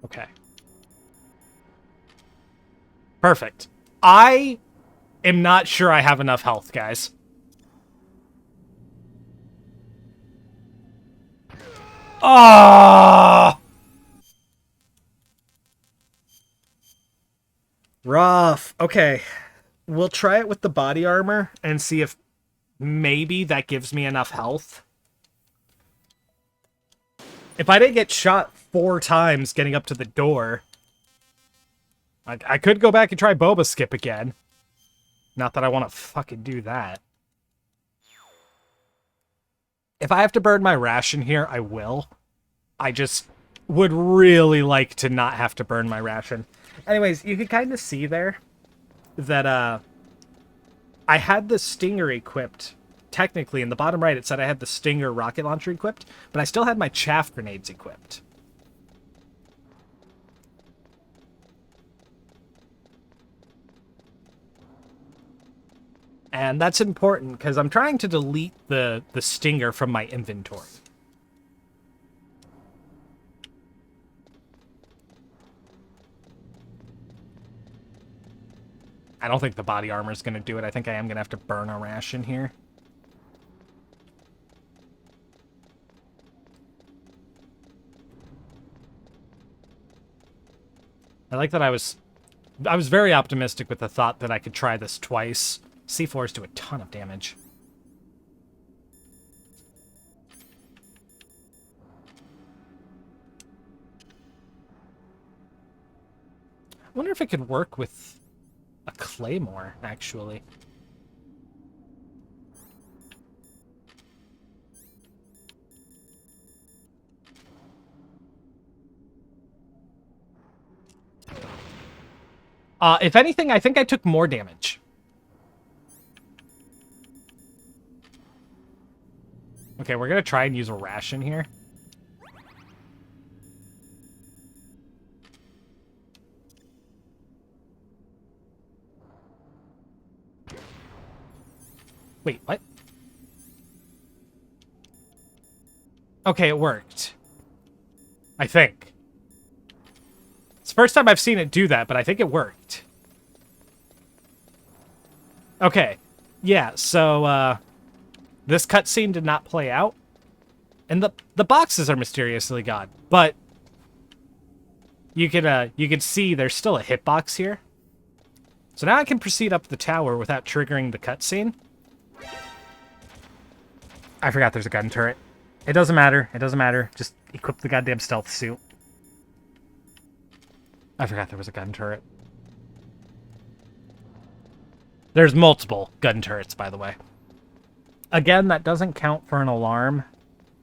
Okay. Perfect. I am not sure I have enough health, guys. Oh! Rough. Okay. We'll try it with the body armor and see if maybe that gives me enough health. If I didn't get shot 4 times getting up to the door, I could go back and try Boba Skip again. Not that I want to fucking do that. If I have to burn my ration here, I will. I just would really like to not have to burn my ration. Anyways, you can kind of see there that I had the Stinger equipped. Technically, in the bottom right, it said I had the Stinger rocket launcher equipped, but I still had my chaff grenades equipped. And that's important, because I'm trying to delete the Stinger from my inventory. I don't think the body armor is going to do it. I think I am going to have to burn a ration here. I like that I was very optimistic with the thought that I could try this twice. C4s do a ton of damage. I wonder if it could work with a claymore, actually. If anything, I think I took more damage. Okay, we're gonna try and use a ration here. Wait, what? Okay, it worked. I think. It's the first time I've seen it do that, but I think it worked. Okay. Yeah, so, this cutscene did not play out. And the boxes are mysteriously gone. But you can see there's still a hitbox here. So now I can proceed up the tower without triggering the cutscene. I forgot there's a gun turret. It doesn't matter. It doesn't matter. Just equip the goddamn stealth suit. I forgot there was a gun turret. There's multiple gun turrets, by the way. Again, that doesn't count for an alarm.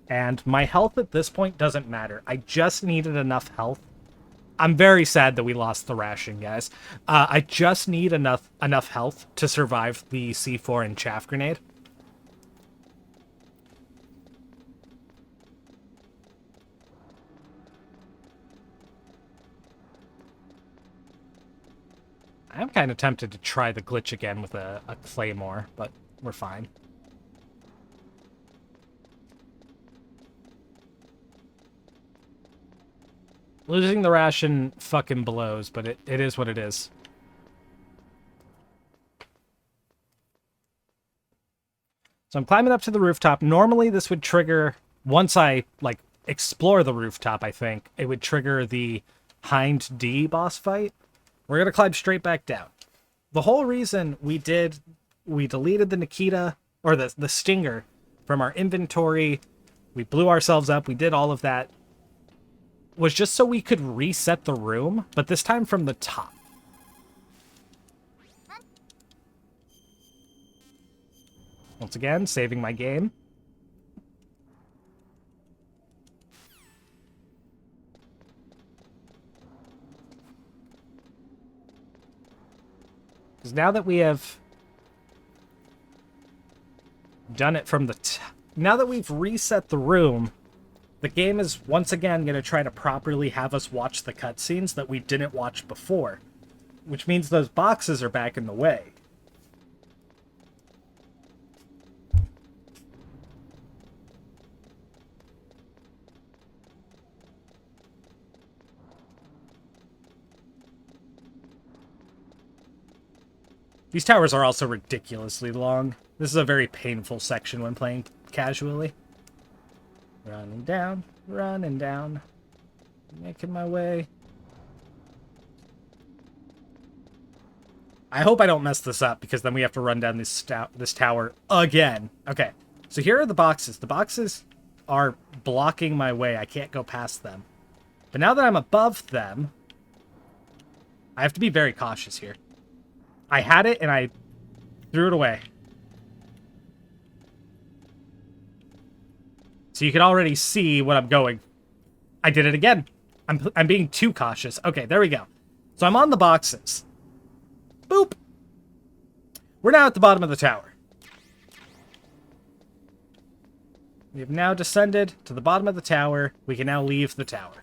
And my health at this point doesn't matter. I just needed enough health. I'm very sad that we lost the ration, guys. I just need enough health to survive the C4 and chaff grenade. I'm kind of tempted to try the glitch again with a claymore, but we're fine. Losing the ration fucking blows, but it is what it is. So I'm climbing up to the rooftop. Normally this would trigger, once I, like, explore the rooftop, I think, it would trigger the Hind D boss fight. We're going to climb straight back down. The whole reason we deleted the Nikita, or the Stinger, from our inventory, we blew ourselves up, we did all of that, was just so we could reset the room, but this time from the top. Once again, saving my game. Because now that we have done it from the now that we've reset the room, the game is once again going to try to properly have us watch the cutscenes that we didn't watch before. Which means those boxes are back in the way. These towers are also ridiculously long. This is a very painful section when playing casually. Running down, making my way. I hope I don't mess this up, because then we have to run down this tower again. Okay, so here are the boxes. The boxes are blocking my way. I can't go past them. But now that I'm above them, I have to be very cautious here. I had it, and I threw it away. So you can already see what I'm going. I did it again. I'm being too cautious. Okay, there we go. So I'm on the boxes. Boop. We're now at the bottom of the tower. We have now descended to the bottom of the tower. We can now leave the tower.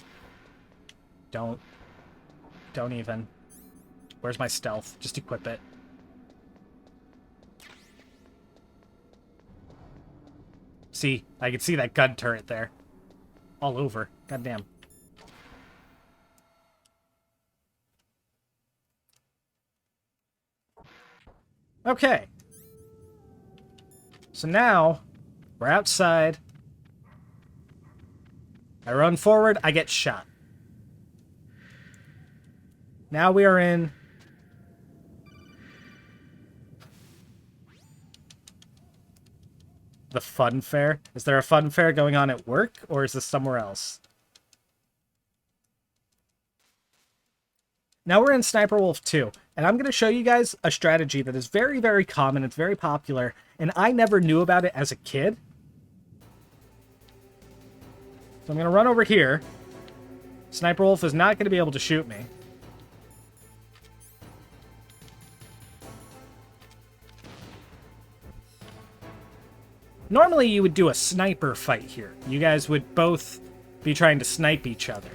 Don't even. Where's my stealth? Just equip it. See, I can see that gun turret there. All over. Goddamn. Okay. So now, we're outside. I run forward, I get shot. Now we are in... the fun fair. Is there a fun fair going on at work, or is this somewhere else? Now we're in Sniper Wolf 2, and I'm going to show you guys a strategy that is very, very common. It's very popular, and I never knew about it as a kid. So I'm going to run over here. Sniper Wolf is not going to be able to shoot me. Normally you would do a sniper fight here. You guys would both be trying to snipe each other.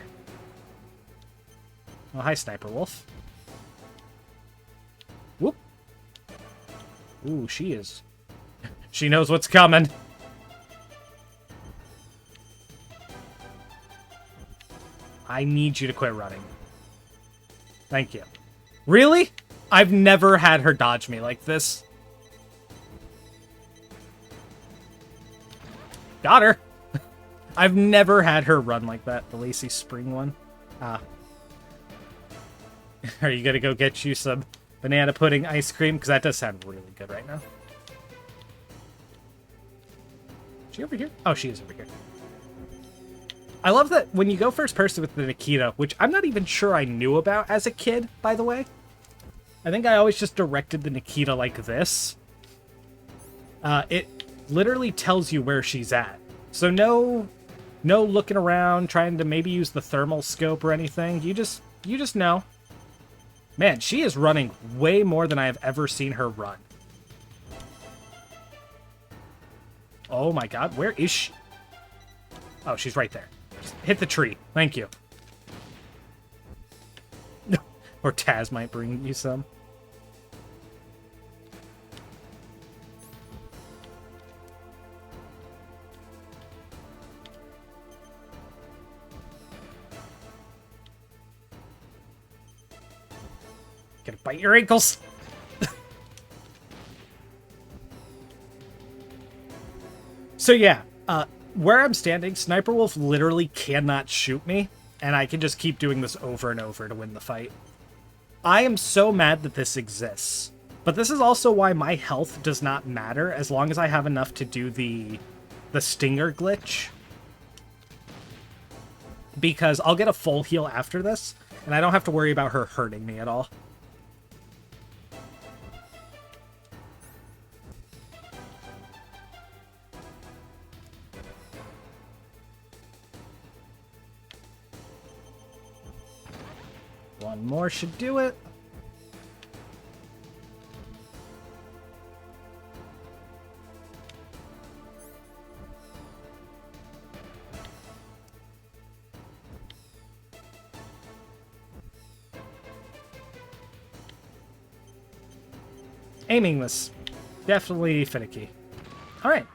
Oh, hi, Sniper Wolf. Whoop. Ooh, she is. She knows what's coming. I need you to quit running. Thank you. Really? I've never had her dodge me like this. Got her. I've never had her run like that. The Lacy Spring one. Ah. Are you gonna go get you some banana pudding ice cream? Because that does sound really good right now. Is she over here? Oh, she is over here. I love that when you go first person with the Nikita, which I'm not even sure I knew about as a kid, by the way. I think I always just directed the Nikita like this. It literally tells you where she's at. So no looking around, trying to maybe use the thermal scope or anything. You just know. Man, she is running way more than I have ever seen her run. Oh my god, where is she? Oh, she's right there. Just hit the tree. Thank you. Or Taz might bring you some. Gonna bite your ankles. So yeah, where I'm standing, Sniper Wolf literally cannot shoot me, and I can just keep doing this over and over to win the fight. I am so mad that this exists, but this is also why my health does not matter as long as I have enough to do the Stinger glitch. Because I'll get a full heal after this, and I don't have to worry about her hurting me at all. One more should do it. Aiming was definitely finicky. Alright.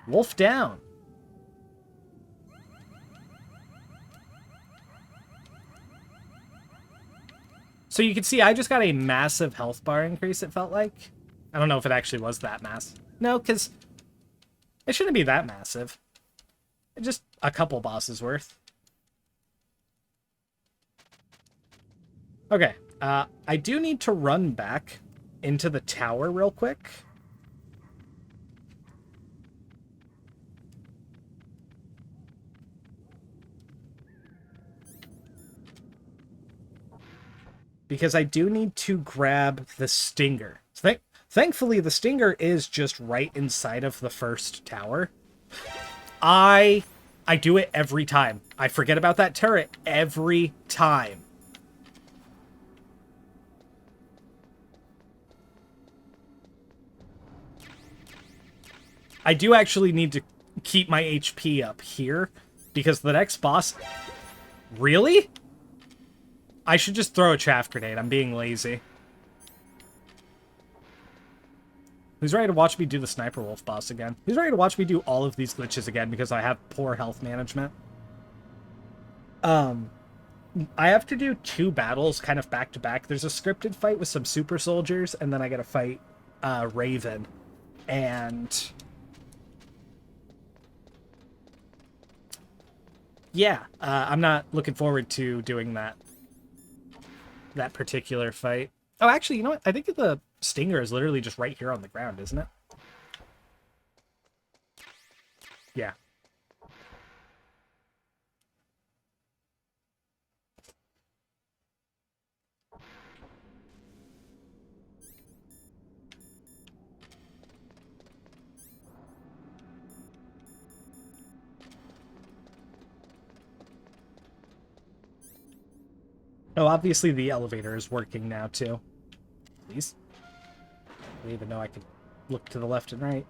Wolf down. So you can see I just got a massive health bar increase, it felt like. I don't know if it actually was that massive. No, because it shouldn't be that massive. Just a couple bosses worth. Okay, I do need to run back into the tower real quick. Because I do need to grab the Stinger. Thankfully, the Stinger is just right inside of the first tower. I do it every time. I forget about that turret every time. I do actually need to keep my HP up here, because the next boss... Really? I should just throw a chaff grenade. I'm being lazy. Who's ready to watch me do the Sniper Wolf boss again? Who's ready to watch me do all of these glitches again because I have poor health management? I have to do 2 battles kind of back to back. There's a scripted fight with some super soldiers, and then I gotta fight Raven, and yeah, I'm not looking forward to doing that particular fight. Oh, actually, you know what? I think the stinger is literally just right here on the ground, isn't it? Yeah. Oh, obviously the elevator is working now, too. Please. I didn't even know I could look to the left and right.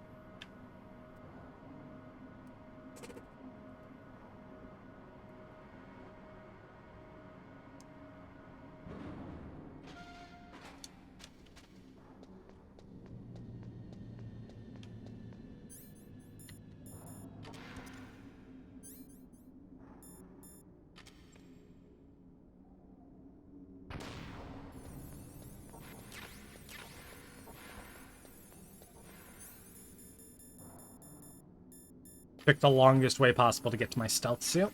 Took the longest way possible to get to my stealth suit.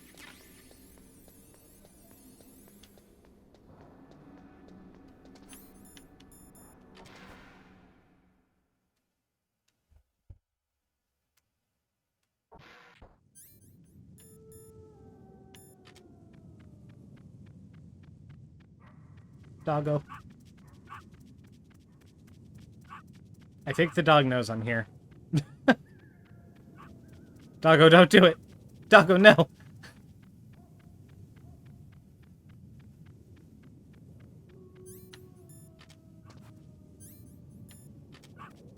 Doggo. I think the dog knows I'm here. Doggo, don't do it. Doggo, no.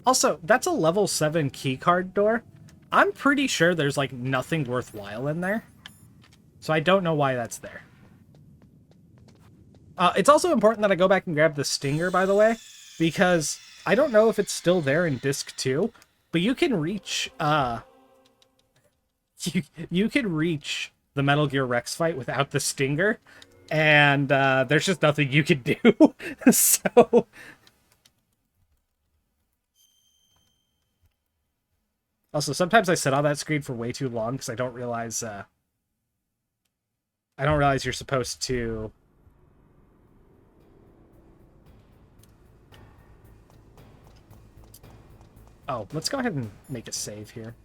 Also, that's a level 7 keycard door. I'm pretty sure there's, like, nothing worthwhile in there. So I don't know why that's there. It's also important that I go back and grab the stinger, by the way, because I don't know if it's still there in Disc 2, but you can reach, you can reach the Metal Gear Rex fight without the stinger, and there's just nothing you can do. So also, sometimes I sit on that screen for way too long because I don't realize you're supposed to. Oh, let's go ahead and make a save here.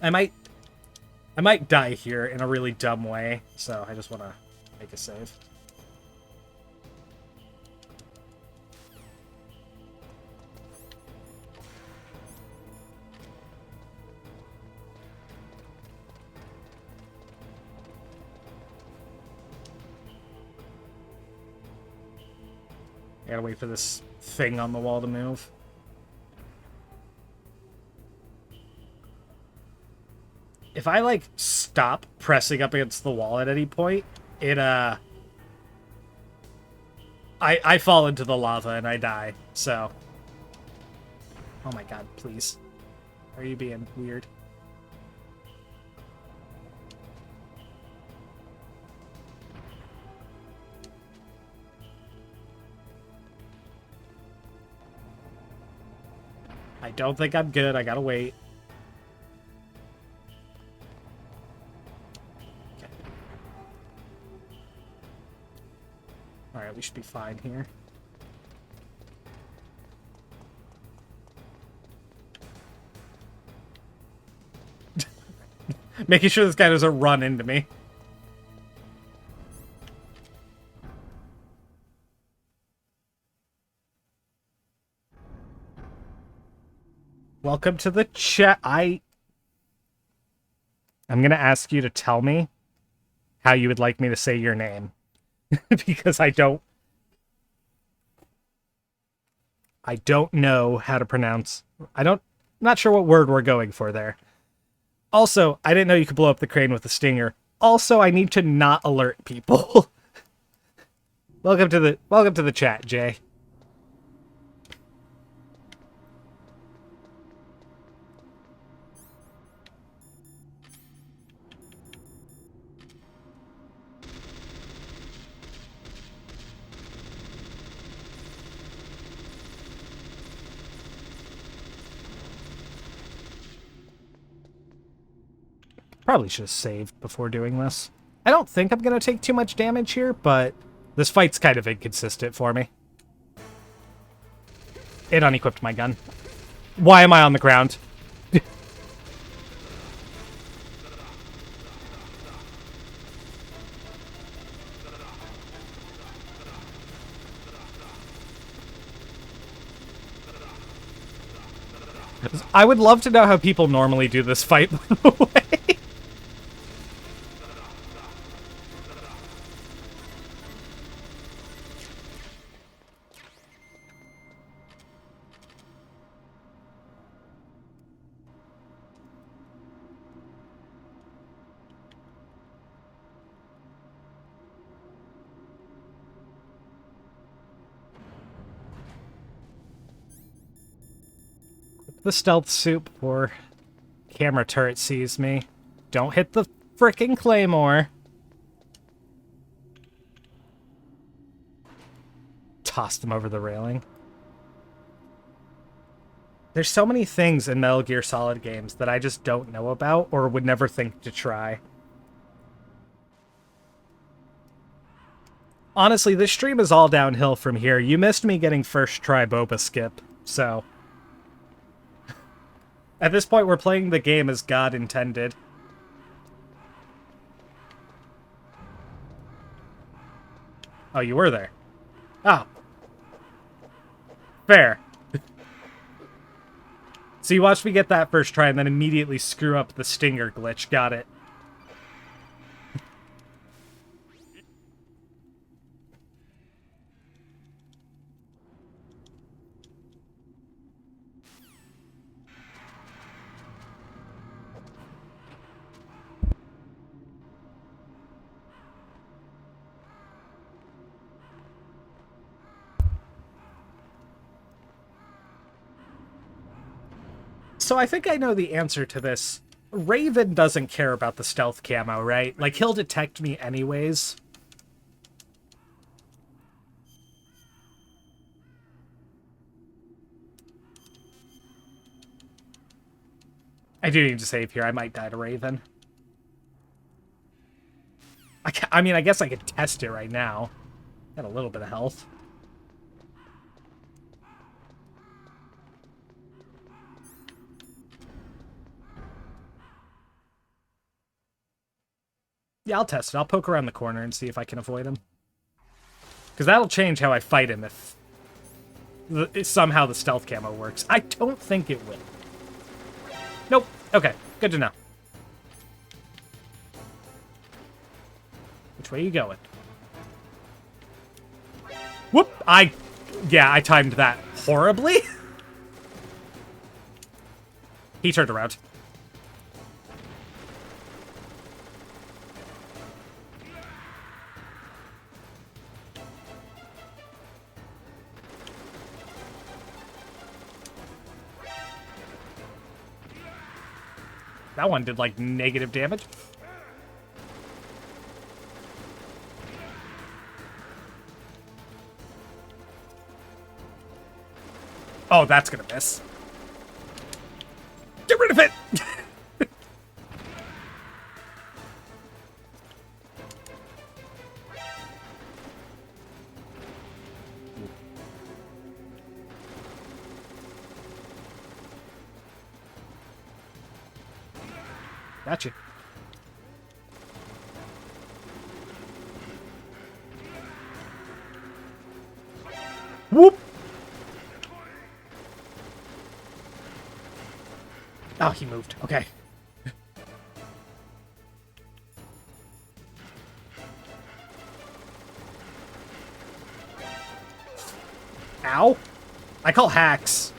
I might die here in a really dumb way, so I just want to make a save. I gotta wait for this thing on the wall to move. If I, like, stop pressing up against the wall at any point, it, I fall into the lava and I die, so. Oh my god, please. Are you being weird? I don't think I'm good. I gotta wait. Okay. Alright, we should be fine here. Making sure this guy doesn't run into me. Welcome to the chat. I'm gonna ask you to tell me how you would like me to say your name. Because I don't know how to pronounce. I'm not sure what word we're going for there. Also, I didn't know you could blow up the crane with a stinger. Also, I need to not alert people. Welcome to the chat, Jay. Probably should have saved before doing this. I don't think I'm going to take too much damage here, but this fight's kind of inconsistent for me. It unequipped my gun. Why am I on the ground? I would love to know how people normally do this fight, by the way. The stealth suit before camera turret sees me. Don't hit the frickin' claymore. Tossed him over the railing. There's so many things in Metal Gear Solid games that I just don't know about or would never think to try. Honestly, this stream is all downhill from here. You missed me getting first try Boba skip, so... At this point, we're playing the game as God intended. Oh, you were there. Oh. Fair. So you watched me get that first try and then immediately screw up the stinger glitch. Got it. So I think I know the answer to this. Raven doesn't care about the stealth camo, right? Like, he'll detect me anyways. I do need to save here. I might die to Raven. I mean, I guess I could test it right now. Got a little bit of health. Yeah, I'll test it. I'll poke around the corner and see if I can avoid him. Because that'll change how I fight him if somehow the stealth camo works. I don't think it will. Nope. Okay, good to know. Which way are you going? Whoop! Yeah, I timed that horribly. He turned around. That one did, like, negative damage. Oh, that's gonna miss. Get rid of it! Gotcha. Whoop! Oh, he moved. Okay. Ow. I call hacks.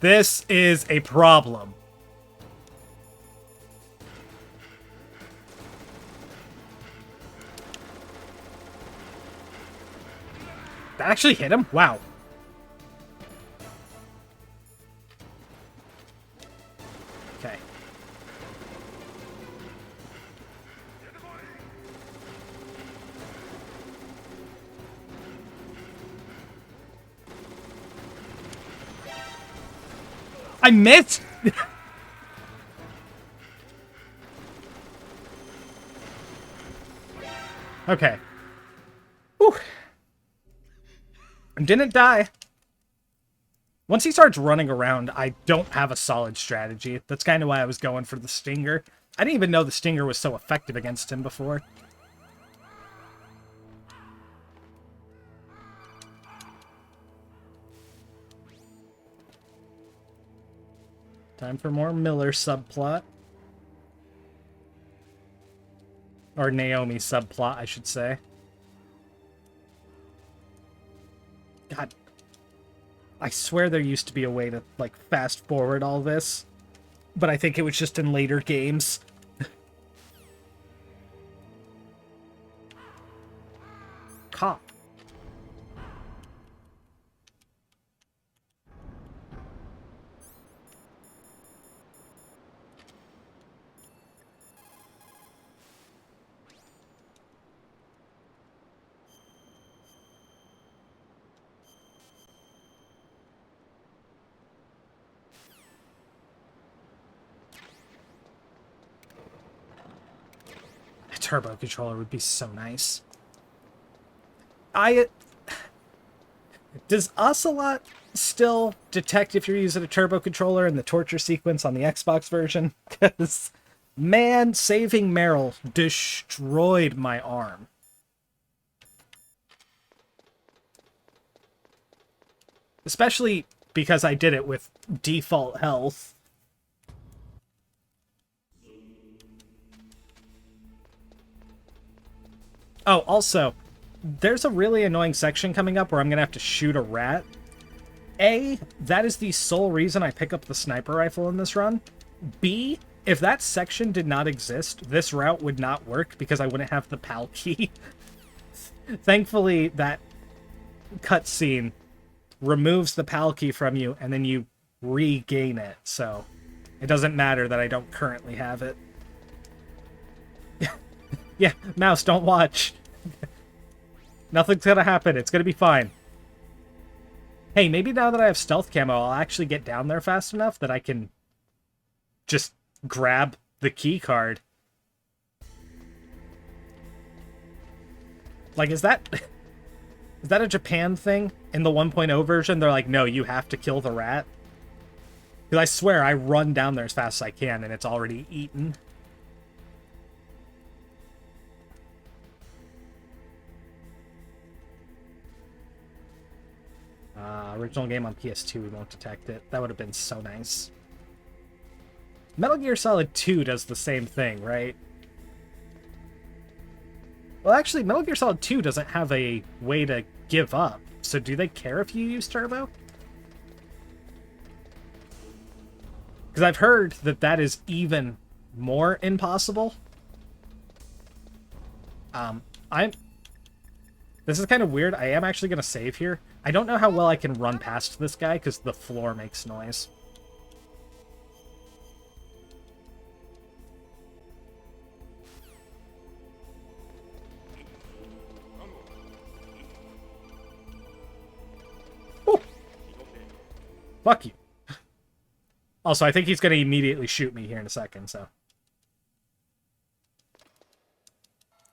This is a problem. That actually hit him? Wow. Okay. I missed! Okay. Whew. Didn't die. Once he starts running around, I don't have a solid strategy. That's kind of why I was going for the Stinger. I didn't even know the Stinger was so effective against him before. Time for more Miller subplot. Or Naomi subplot, I should say. God. I swear there used to be a way to, like, fast forward all this. But I think it was just in later games. Cop. A turbo controller would be so nice. Does Ocelot still detect if you're using a turbo controller in the torture sequence on the Xbox version? Because, man, saving Meryl destroyed my arm. Especially because I did it with default health. Oh, also, there's a really annoying section coming up where I'm going to have to shoot a rat. A, that is the sole reason I pick up the sniper rifle in this run. B, if that section did not exist, this route would not work because I wouldn't have the PAL key. Thankfully, that cutscene removes the PAL key from you and then you regain it, so it doesn't matter that I don't currently have it. Yeah, mouse, don't watch. Nothing's gonna happen. It's gonna be fine. Hey, maybe now that I have stealth camo, I'll actually get down there fast enough that I can just grab the key card. Like, is that a Japan thing? In the 1.0 version, they're like, no, you have to kill the rat. Because I swear, I run down there as fast as I can, and it's already eaten. Original game on PS2, we won't detect it. That would have been so nice. Metal Gear Solid 2 does the same thing, right? Well, actually, Metal Gear Solid 2 doesn't have a way to give up. So do they care if you use turbo? Because I've heard that that is even more impossible. This is kind of weird. I am actually going to save here. I don't know how well I can run past this guy because the floor makes noise. Ooh. Fuck you. Also, I think he's going to immediately shoot me here in a second, so.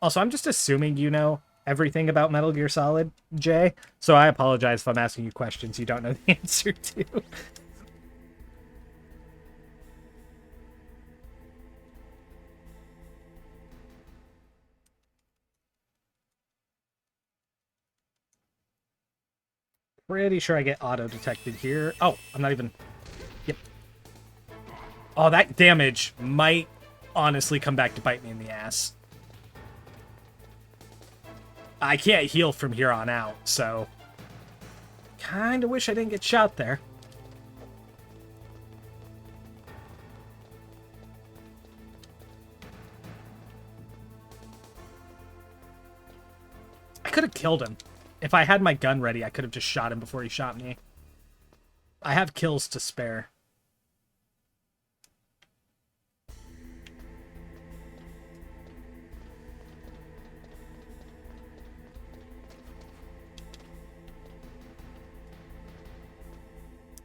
Also, I'm just assuming you know everything about Metal Gear Solid, Jay, so I apologize if I'm asking you questions you don't know the answer to. Pretty sure I get auto-detected here. Oh, I'm not even... Yep. Oh, that damage might honestly come back to bite me in the ass. I can't heal from here on out, so... Kinda wish I didn't get shot there. I could have killed him. If I had my gun ready, I could have just shot him before he shot me. I have kills to spare.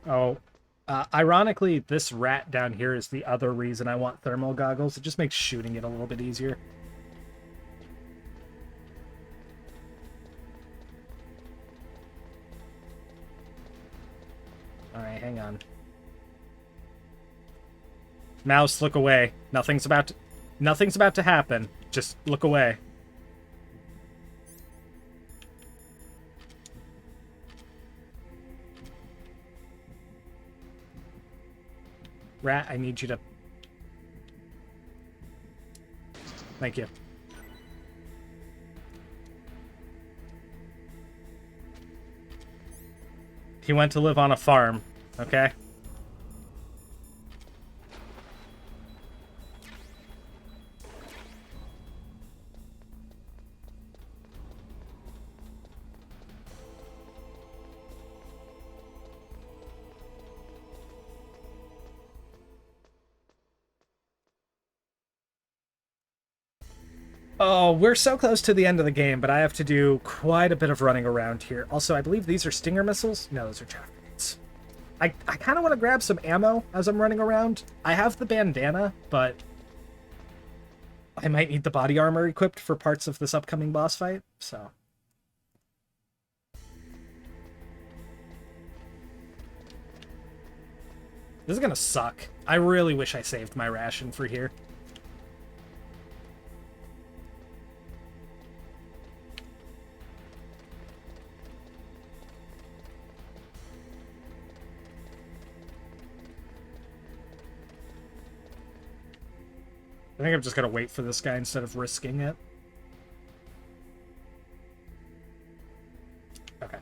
Oh, ironically, this rat down here is the other reason I want thermal goggles. It just makes shooting it a little bit easier. Alright, hang on. Mouse, look away. Nothing's about to happen. Just look away. Rat, I need you to... Thank you. He went to live on a farm, okay? Oh, we're so close to the end of the game, but I have to do quite a bit of running around here. Also, I believe these are Stinger missiles. No, those are chaff grenades. I kind of want to grab some ammo as I'm running around. I have the bandana, but I might need the body armor equipped for parts of this upcoming boss fight, so... This is gonna suck. I really wish I saved my ration for here. I think I'm just gonna wait for this guy instead of risking it. Okay.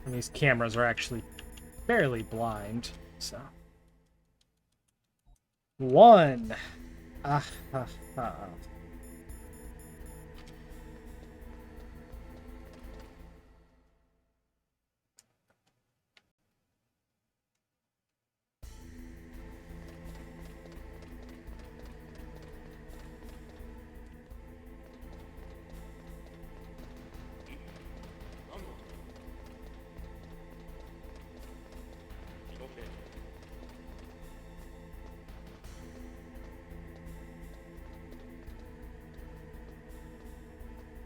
And these cameras are actually fairly blind, so... One! Ah, ah, ah.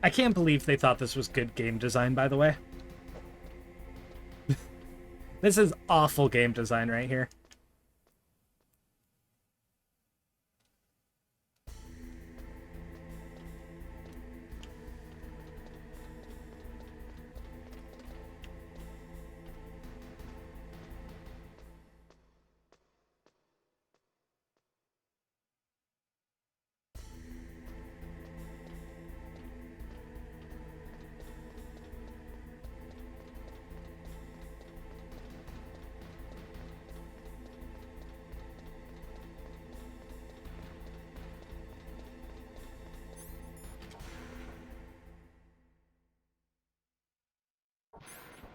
I can't believe they thought this was good game design, by the way. This is awful game design right here.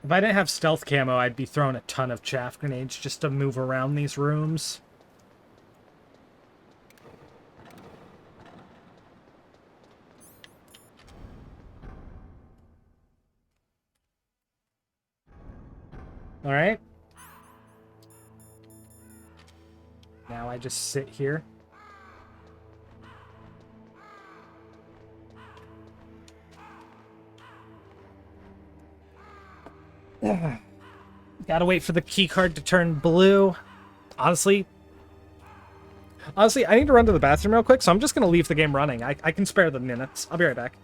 If I didn't have stealth camo, I'd be throwing a ton of chaff grenades just to move around these rooms. Alright. Now I just sit here. Gotta wait for the key card to turn blue. Honestly, I need to run to the bathroom real quick, so I'm just gonna leave the game running. I can spare the minutes. I'll be right back.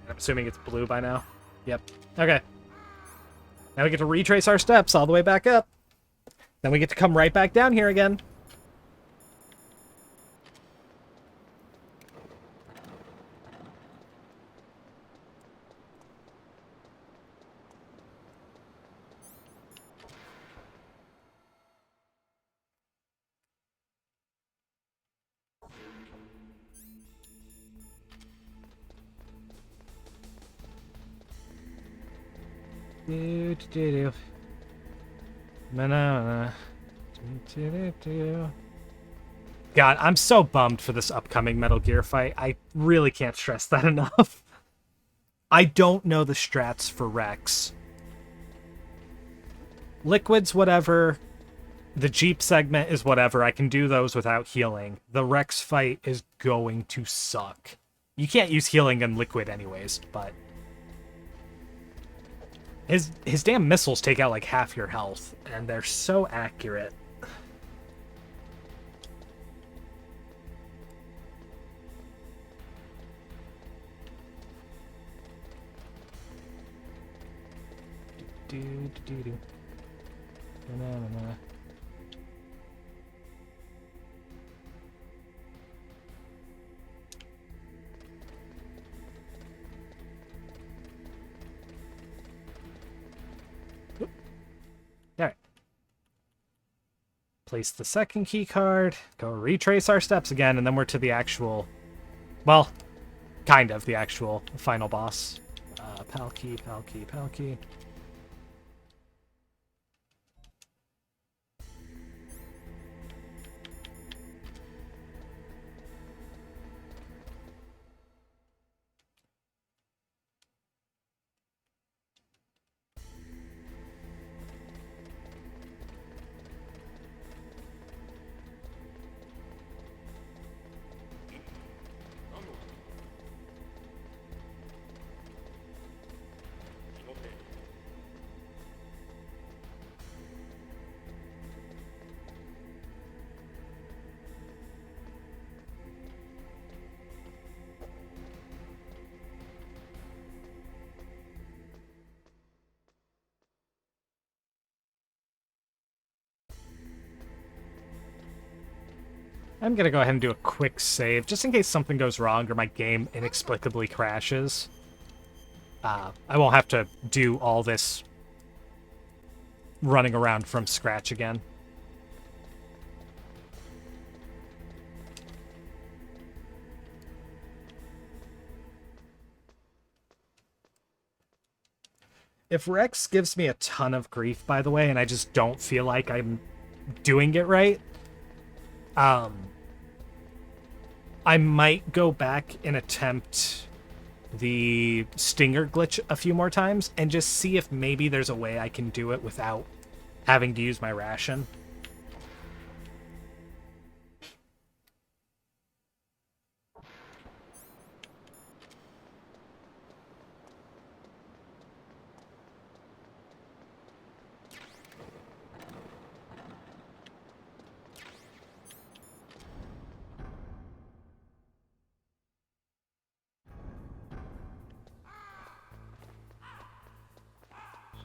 I'm assuming it's blue by now. Yep. Okay. Now we get to retrace our steps all the way back up. Then we get to come right back down here again. God, I'm so bummed for this upcoming Metal Gear fight. I really can't stress that enough. I don't know the strats for Rex. Liquids, whatever. The Jeep segment is whatever. I can do those without healing. The Rex fight is going to suck. You can't use healing in Liquid anyways, but... His damn missiles take out like half your health, and they're so accurate. Alright. Place the second key card, go retrace our steps again, and then we're to the actual... Well, kind of the actual final boss. Palkey, Palkey, Palkey. I'm gonna go ahead and do a quick save, just in case something goes wrong or my game inexplicably crashes. I won't have to do all this running around from scratch again. If Rex gives me a ton of grief, by the way, and I just don't feel like I'm doing it right, I might go back and attempt the stinger glitch a few more times and just see if maybe there's a way I can do it without having to use my ration.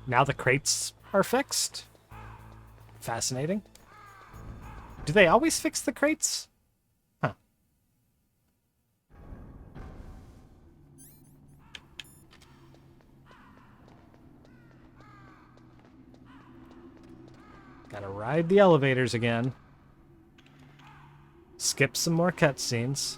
Now the crates are fixed. Fascinating. Do they always fix the crates? Huh. Gotta ride the elevators again. Skip some more cutscenes.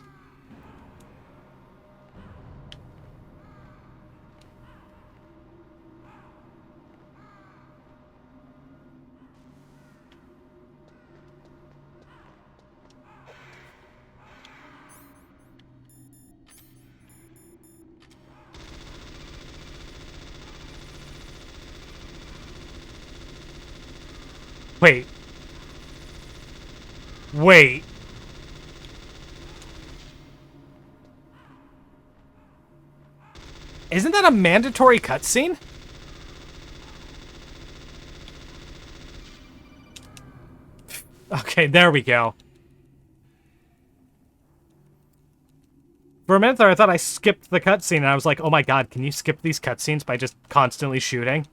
Wait. Wait. Isn't that a mandatory cutscene? Okay, there we go. For a minute there, I thought I skipped the cutscene, and I was like, oh my god, can you skip these cutscenes by just constantly shooting?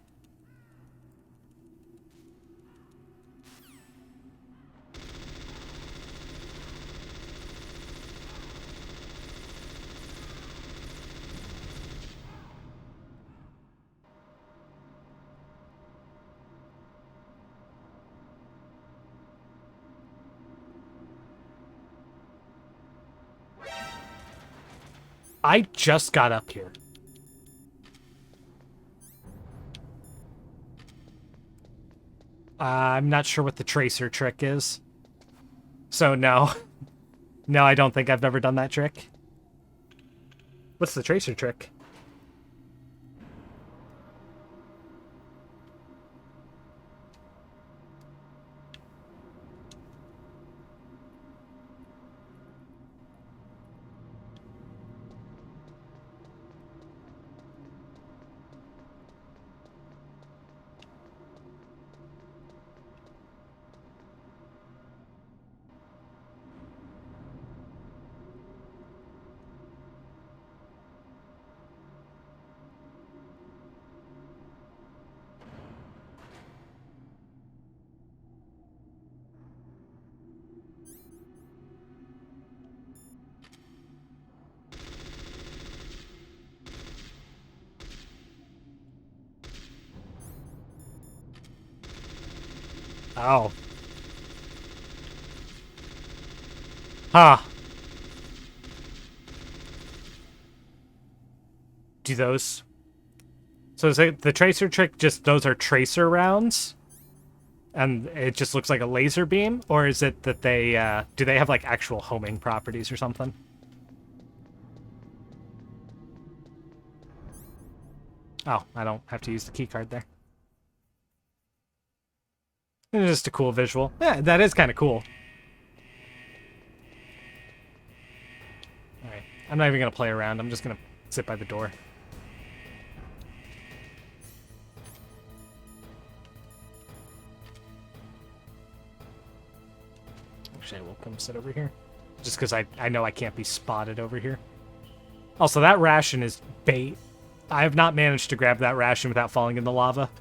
I just got up here. I'm not sure what the tracer trick is. So, no. No, I don't think I've ever done that trick. What's the tracer trick? Oh. Huh. Do those... So is it the tracer trick just those are tracer rounds? And it just looks like a laser beam? Or is it that they, do they have, like, actual homing properties or something? Oh, I don't have to use the keycard there. It's just a cool visual. Yeah, that is kind of cool. Alright, I'm not even going to play around. I'm just going to sit by the door. Actually, I will come sit over here. Just because I know I can't be spotted over here. Also, that ration is bait. I have not managed to grab that ration without falling in the lava.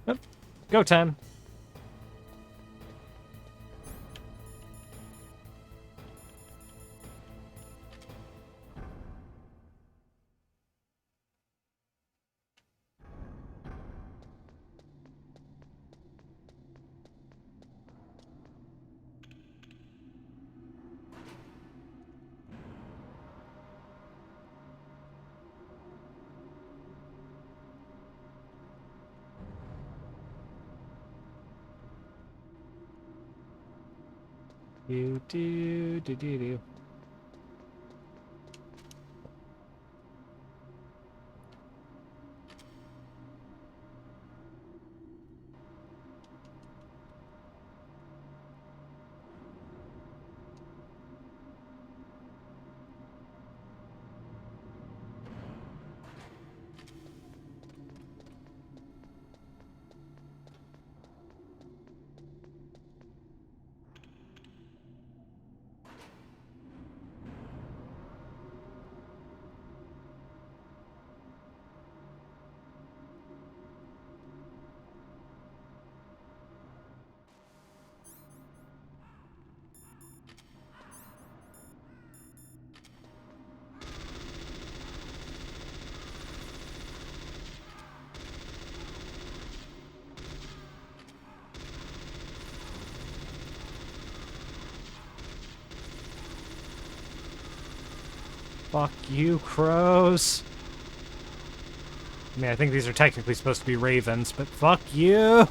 Yep. Go time. Do. Fuck you, crows. I mean, I think these are technically supposed to be ravens, but fuck you!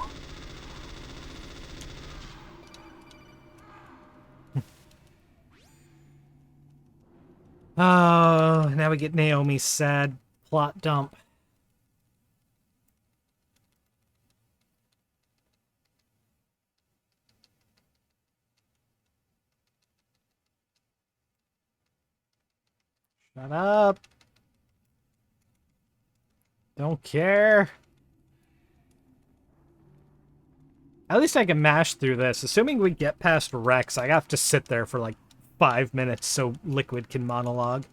Oh, now we get Naomi's sad plot dump. Shut up. Don't care. At least I can mash through this. Assuming we get past Rex, I have to sit there for like 5 minutes so Liquid can monologue.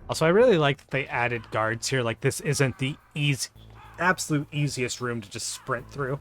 Also, I really like that they added guards here. Like, this isn't the absolute easiest room to just sprint through.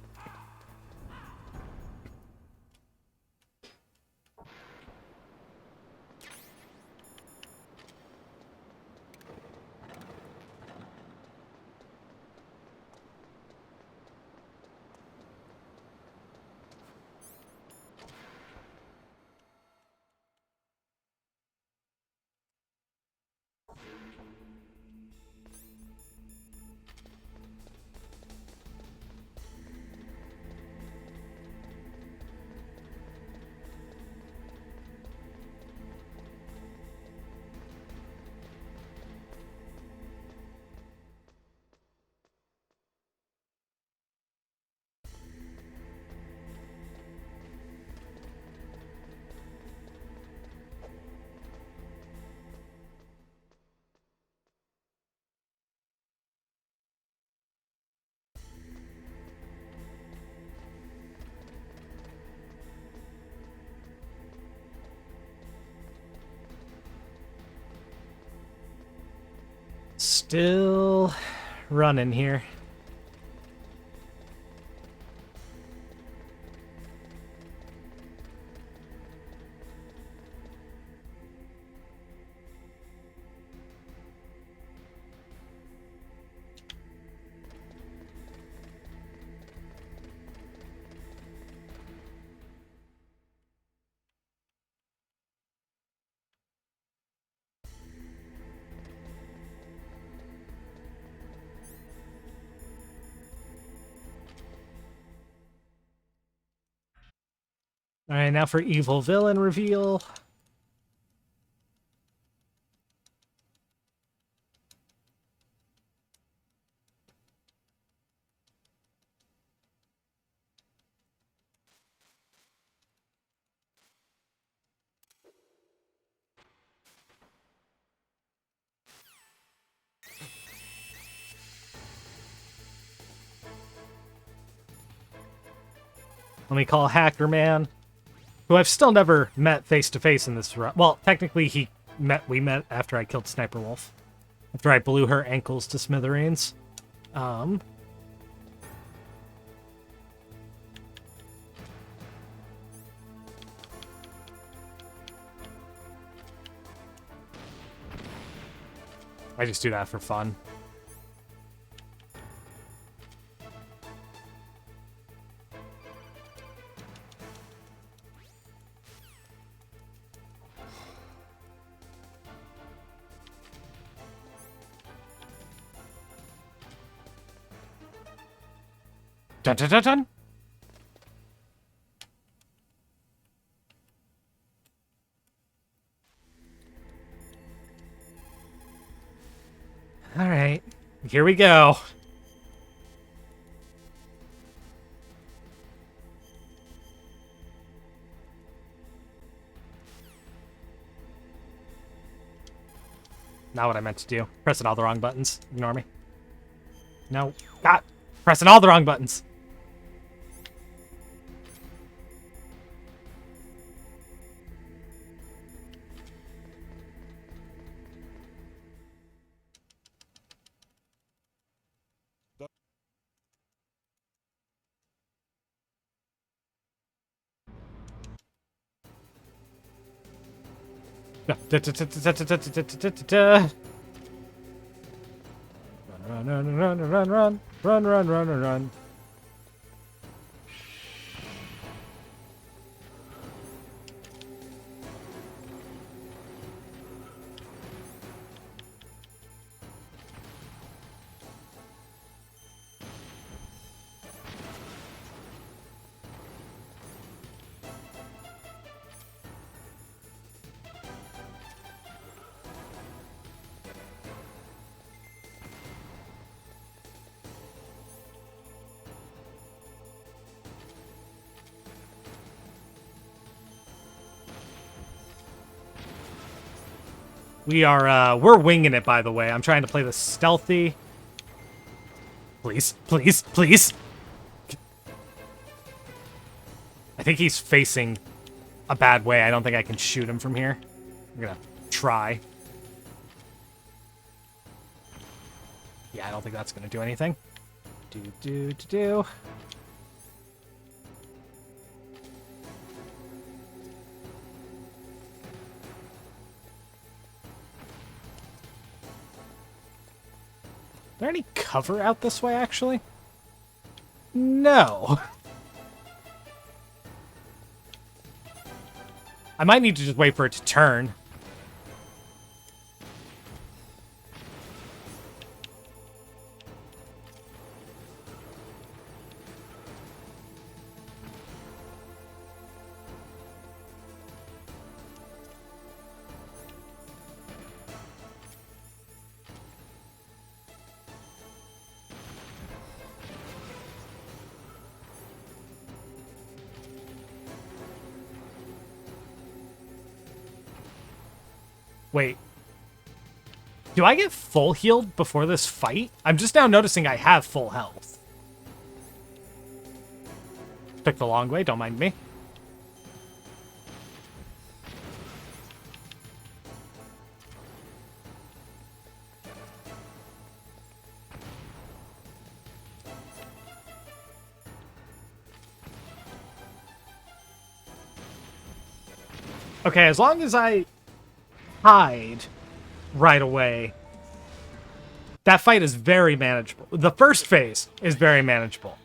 Still running here. All right, now for evil villain reveal. Let me call Hacker Man, who I've still never met face to face in this run. Well, technically we met after I killed Sniper Wolf. After I blew her ankles to smithereens. I just do that for fun. Dun dun dun dun! Alright, here we go. Not what I meant to do. Pressing all the wrong buttons. Ignore me. No. God! Pressing all the wrong buttons. Run, run, run, run, run, run, run, run, run, run, run. We're winging it, by the way. I'm trying to play this stealthy. Please, please, please. I think he's facing a bad way. I don't think I can shoot him from here. I'm gonna try. Yeah, I don't think that's gonna do anything. Do. Is there any cover out this way, actually? No. I might need to just wait for it to turn. Wait. Do I get full healed before this fight? I'm just now noticing I have full health. Took the long way, don't mind me. Okay, as long as I hide right away, that fight is very manageable. The first phase is very manageable.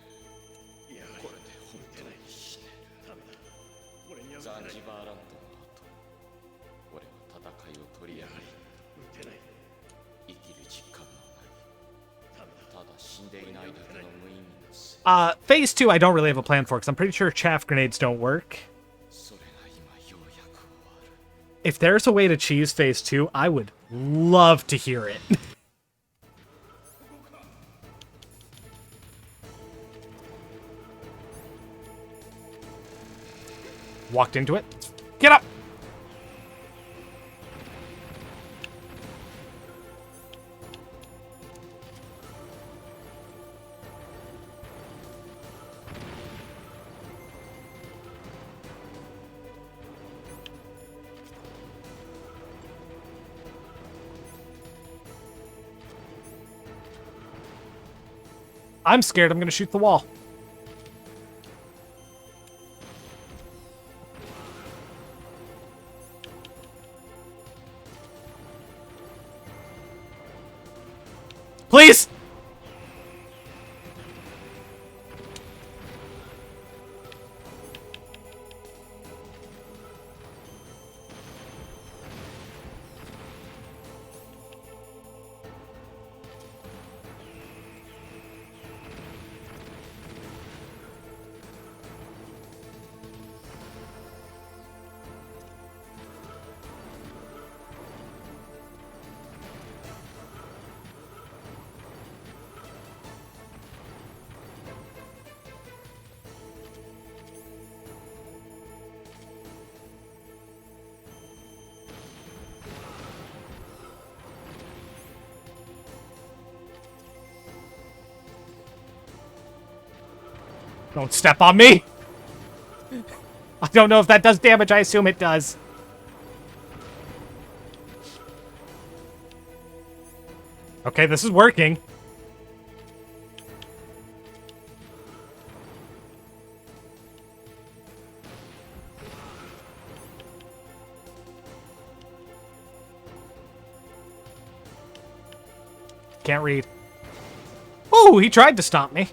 Phase 2 I don't really have a plan for, because I'm pretty sure chaff grenades don't work. If there's a way to cheese phase 2, I would love to hear it. Walked into it. Get up! I'm scared I'm gonna shoot the wall. Please! Don't step on me! I don't know if that does damage, I assume it does. Okay, this is working. Can't read. Oh, he tried to stomp me.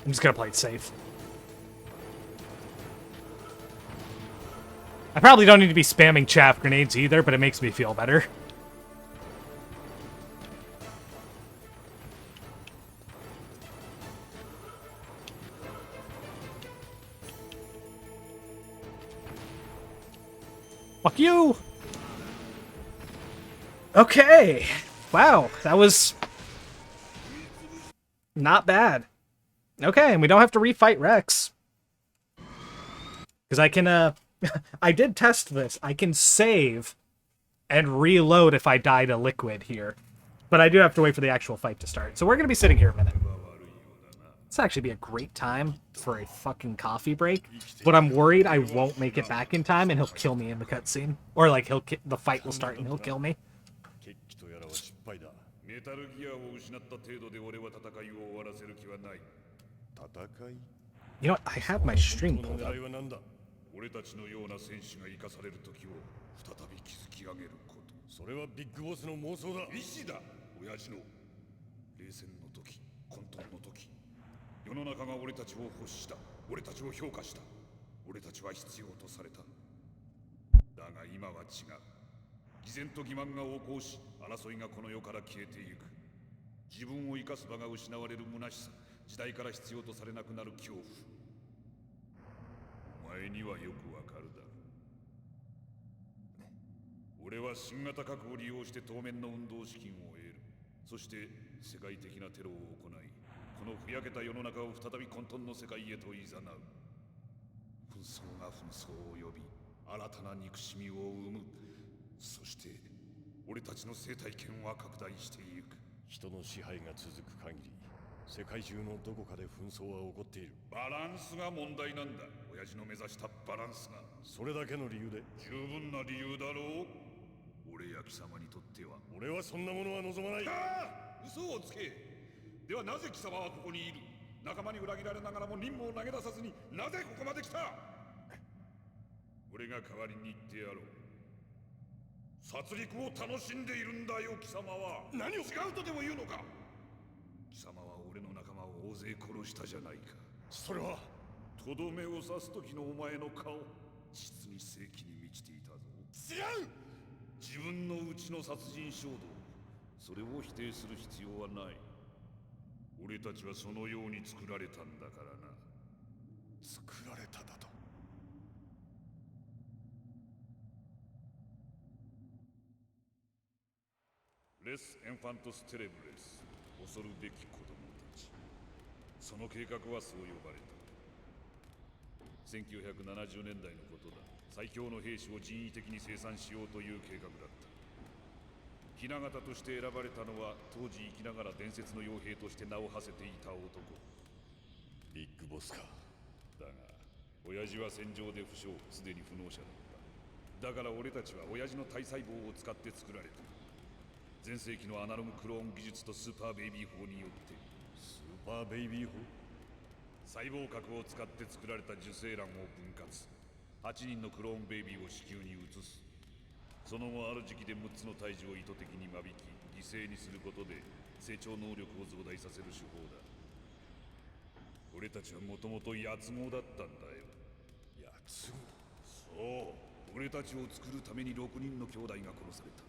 I'm just gonna play it safe. I probably don't need to be spamming chaff grenades either, but it makes me feel better. Fuck you! Okay. Wow, that was not bad. Okay, and we don't have to refight Rex. Because I can, I did test this. I can save and reload if I die to liquid here. But I do have to wait for the actual fight to start. So we're going to be sitting here a minute. This actually be a great time for a fucking coffee break. But I'm worried I won't make it back in time and he'll kill me in the cutscene. Or like the fight will start and he'll kill me. You know what? I have my stream pulled up. 俺たちのような戦士が生かされる時を再び築き上げること。それはビッグボスの妄想だ。意志だ。親父の冷戦の時、混沌の時、世の中が俺たちを欲した。俺たちを評価した。俺たちは必要とされた。だが今は違う。偽善と欺瞞が横行し、争いがこの世から消えていく。自分を生かす場が失われる虚しさ、時代から必要とされなくなる恐怖。お前にはよくわかるだろう。俺は新型核を利用して当面の運動資金を得る。そして世界的なテロを行い、このふやけた世の中を再び混沌の世界へと誘う。紛争が紛争を呼び、新たな憎しみを生む。そして俺たちの生態圏は拡大していく。人の支配が続く限り、世界中のどこかで紛争は起こっている。バランスが問題なんだ。親父の目指したバランスが。それだけの理由で十分な理由だろう。俺や貴様にとっては。俺はそんなものは望まない。嘘をつけ。ではなぜ貴様はここにいる。仲間に裏切られながらも任務を投げ出さずになぜここまで来た。俺が代わりに言ってやろう。殺戮を楽しんでいるんだよ貴様は。何を違うとでも言うのか。貴様は俺の仲間を大勢殺したじゃないか。それはとどめを刺す時のお前の顔、実に正気に満ちていたぞ。違う。自分のうちの殺人衝動、それを否定する必要はない。俺たちはそのように作られたんだからな。作られただと。レス・エンファントス・テレブレス、恐るべき子供たち。その計画はそう呼ばれた。1970年代のことだ。最強の兵士を人為的に生産しようという計画だった。雛形として選ばれたのは当時生きながら伝説の傭兵として名を馳せていた男、ビッグボスか。だが親父は戦場で負傷、すでに不能者だった。だから俺たちは親父の体細胞を使って作られた。前世紀のアナログクローン技術とスーパーベイビー法によって。スーパーベイビー法。細胞核を使って作られた受精卵を分割、8人のクローンベイビーを子宮に移す。その後ある時期で6つの胎児を意図的に間引き犠牲にすることで成長能力を増大させる手法だ。俺たちはもともとやつ毛だったんだよ。やつ毛。そう、俺たちを作るために6人の兄弟が殺された。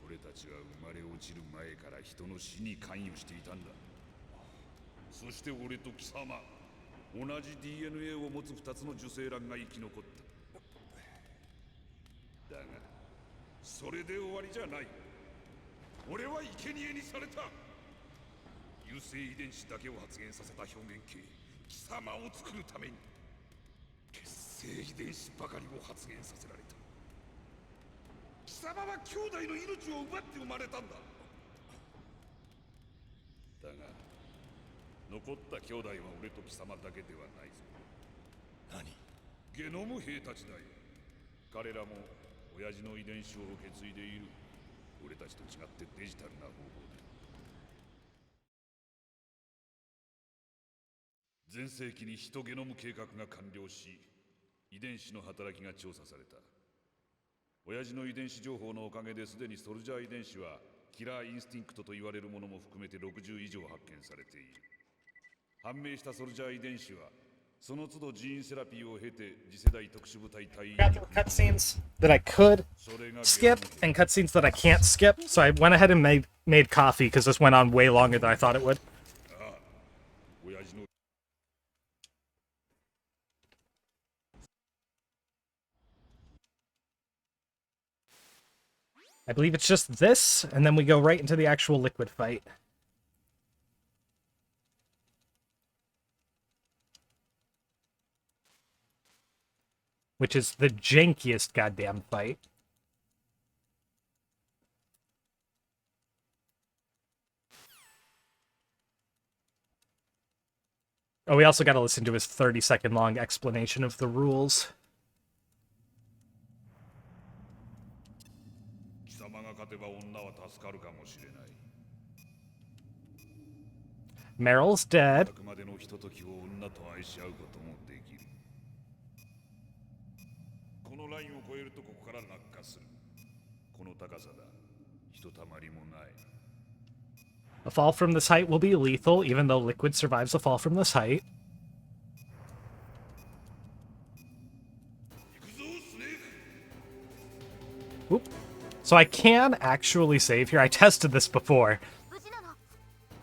俺たちは生まれ落ちる前から人の死に関与していたんだ。そして俺と貴様、同じ DNA を持つ2つの受精卵が生き残った。だがそれで終わりじゃない。俺は生贄にされた。優生遺伝子だけを発現させた表現系貴様を作るために結成遺伝子ばかりを発現させられた。貴様は兄弟の命を奪って生まれたんだ。だが残った兄弟は俺と貴様だけではないぞ。何？ゲノム兵たちだよ。彼らも親父の遺伝子を受け継いでいる。俺たちと違ってデジタルな方法で。全盛期にヒトゲノム計画が完了し、遺伝子の働きが調査された。親父の遺伝子情報のおかげですでにソルジャー遺伝子はキラーインスティンクトと言われるものも含めて60以上発見されている。判明したソルジャー遺伝子はその都度ジーンセラピーを経て次世代特殊部隊隊員 Got に the cutscenes that I could それが skip and cutscenes that I can't skip. So I went ahead and made coffee because this went on way longer than I thought it would. 親父の I believe it's just this, and then we go right into the actual liquid fight. Which is the jankiest goddamn fight. Oh, we also got to listen to his 30-second long explanation of the rules. 貴様が勝てば女は助かるかもしれない。 Meryl's dead. あくまでのひとときを女と愛し合うこともできる。このラインを越えるとここから落下する。この高さだ。ひとたまりもない。 A fall from this height will be lethal, even though Liquid survives a fall from this height. 行くぞ、スネーク。 Oop. So I can actually save here. I tested this before.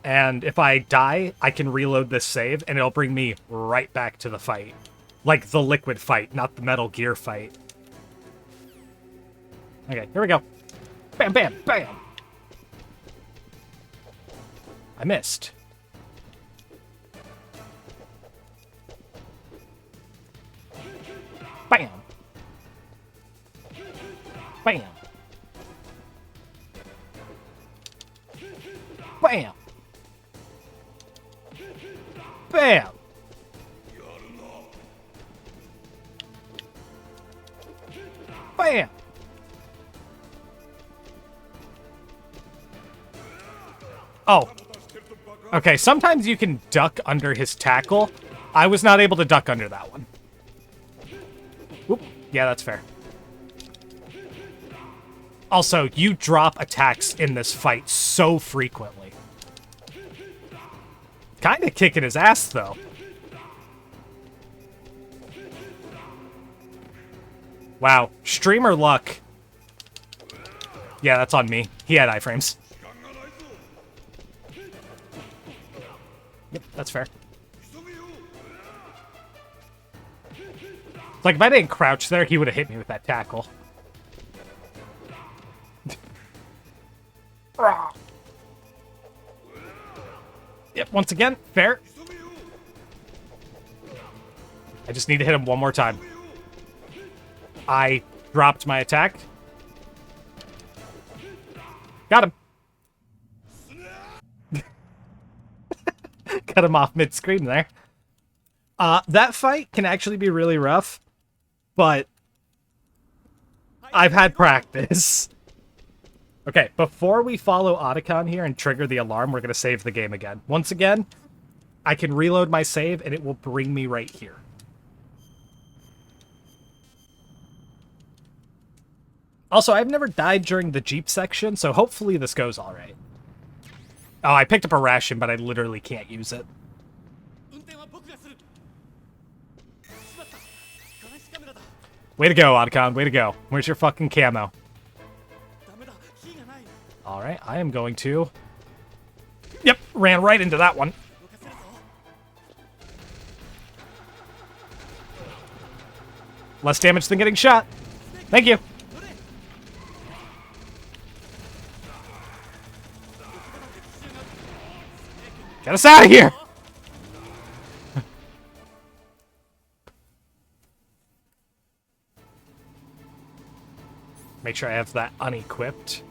And if I die, I can reload this save, and it'll bring me right back to the fight. Like the Liquid fight, not the Metal Gear fight. Okay, here we go. Bam, bam, bam! I missed. Bam! Bam! Bam! Bam! Bam! Oh. Okay, sometimes you can duck under his tackle. I was not able to duck under that one. Whoop. Yeah, that's fair. Also, you drop attacks in this fight so frequently. Kinda kicking his ass, though. Wow. Streamer luck. Yeah, that's on me. He had iframes. Yep, that's fair. Like, if I didn't crouch there, he would have hit me with that tackle. Yep, once again, fair. I just need to hit him one more time. I dropped my attack. Got him. Cut him off mid-screen there. That fight can actually be really rough, but I've had practice. Okay, before we follow Otacon here and trigger the alarm, we're going to save the game again. Once again, I can reload my save, and it will bring me right here. Also, I've never died during the Jeep section, so hopefully this goes alright. Oh, I picked up a ration, but I literally can't use it. Way to go, Otacon. Way to go. Where's your fucking camo? Alright, I am going to... Yep, ran right into that one. Less damage than getting shot. Thank you. Get us out of here! Make sure I have that unequipped.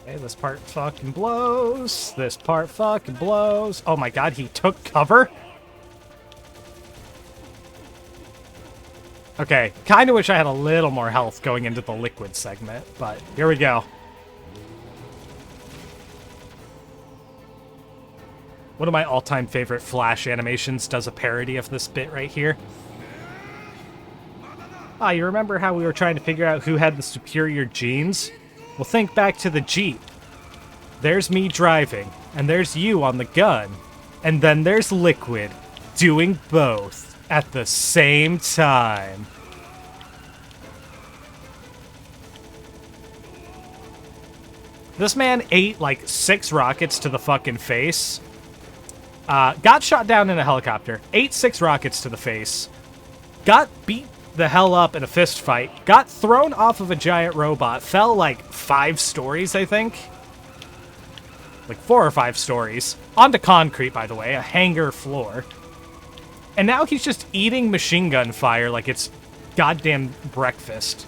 Okay, this part fucking blows. This part fucking blows. Oh my god, he took cover? Okay, kind of wish I had a little more health going into the liquid segment, but here we go. One of my all-time favorite Flash animations does a parody of this bit right here. Ah, you remember how we were trying to figure out who had the superior genes? Well, think back to the Jeep. There's me driving, and there's you on the gun, and then there's Liquid doing both at the same time. This man ate like 6 rockets to the fucking face. Got shot down in a helicopter. Ate 6 rockets to the face. Got beat the hell up in a fist fight. Got thrown off of a giant robot. Fell like 5 stories, I think. Like 4 or 5 stories. Onto concrete, by the way. A hangar floor. And now he's just eating machine gun fire like it's goddamn breakfast.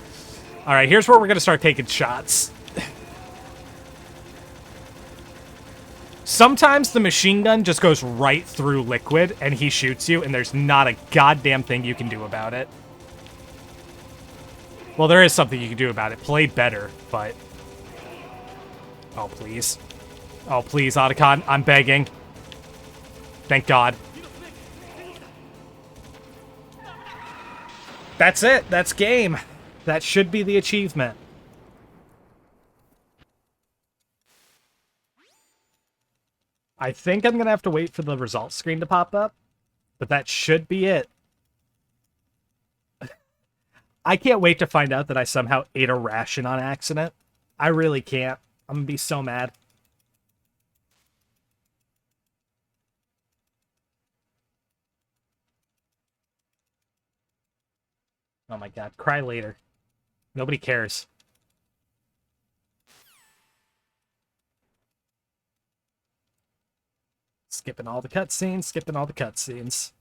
Alright, here's where we're gonna start taking shots. Sometimes the machine gun just goes right through Liquid, and he shoots you, and there's not a goddamn thing you can do about it. Well, there is something you can do about it. Play better, but... Oh, please. Oh, please, Otacon. I'm begging. Thank God. That's it. That's game. That should be the achievement. I think I'm going to have to wait for the results screen to pop up, but that should be it. I can't wait to find out that I somehow ate a ration on accident. I really can't. I'm going to be so mad. Oh my god, cry later. Nobody cares. Skipping all the cutscenes, skipping all the cutscenes.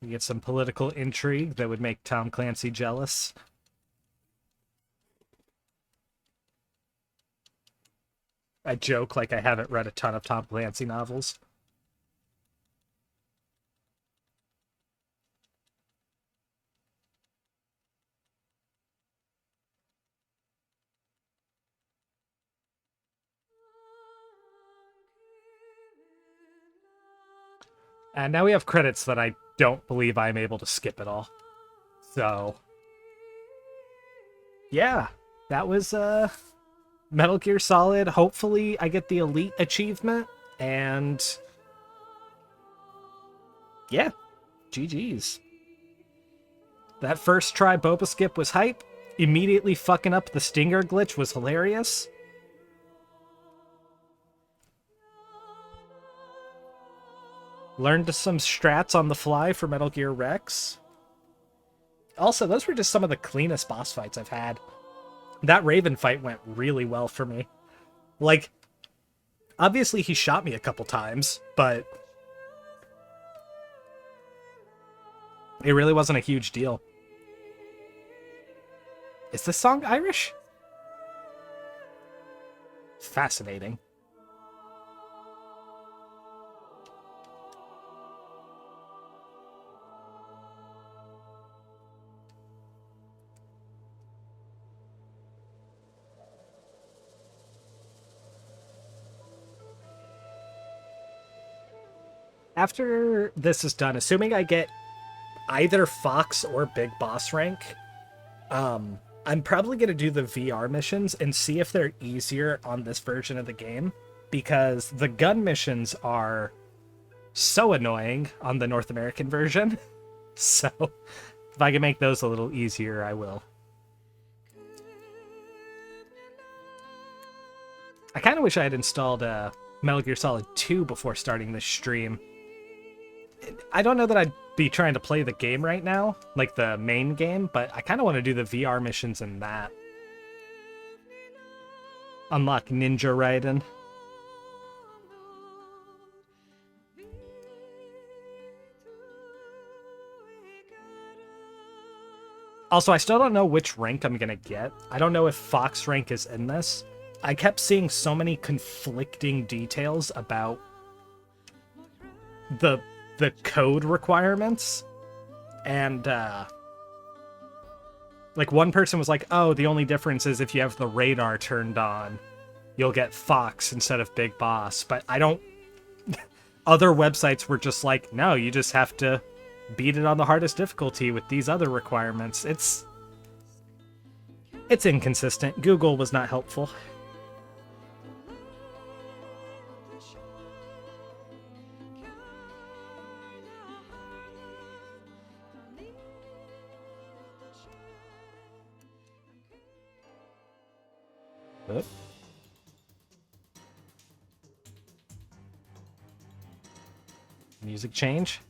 We get some political intrigue that would make Tom Clancy jealous. I joke like I haven't read a ton of Tom Clancy novels. And now we have credits that I don't believe I'm able to skip at all. So, yeah, that was Metal Gear Solid. Hopefully I get the Elite achievement, and yeah, GG's. That first try Boba Skip was hype. Immediately fucking up the Stinger glitch was hilarious. Learned some strats on the fly for Metal Gear Rex. Also, those were just some of the cleanest boss fights I've had. That Raven fight went really well for me. Like, obviously he shot me a couple times, but it really wasn't a huge deal. Is this song Irish? Fascinating. After this is done, assuming I get either Fox or Big Boss rank. I'm probably going to do the VR missions and see if they're easier on this version of the game, because the gun missions are so annoying on the North American version. So if I can make those a little easier, I will. I kind of wish I had installed Metal Gear Solid 2 before starting this stream. I don't know that I'd be trying to play the game right now, like the main game, but I kind of want to do the VR missions in that. Unlock Ninja Raiden. Also, I still don't know which rank I'm gonna get. I don't know if Fox rank is in this. I kept seeing so many conflicting details about the code requirements, and like one person was like, oh, the only difference is if you have the radar turned on, you'll get Fox instead of Big Boss. But I don't other websites were just like, no, you just have to beat it on the hardest difficulty with these other requirements. It's inconsistent. Google was not helpful. Oop. Music change.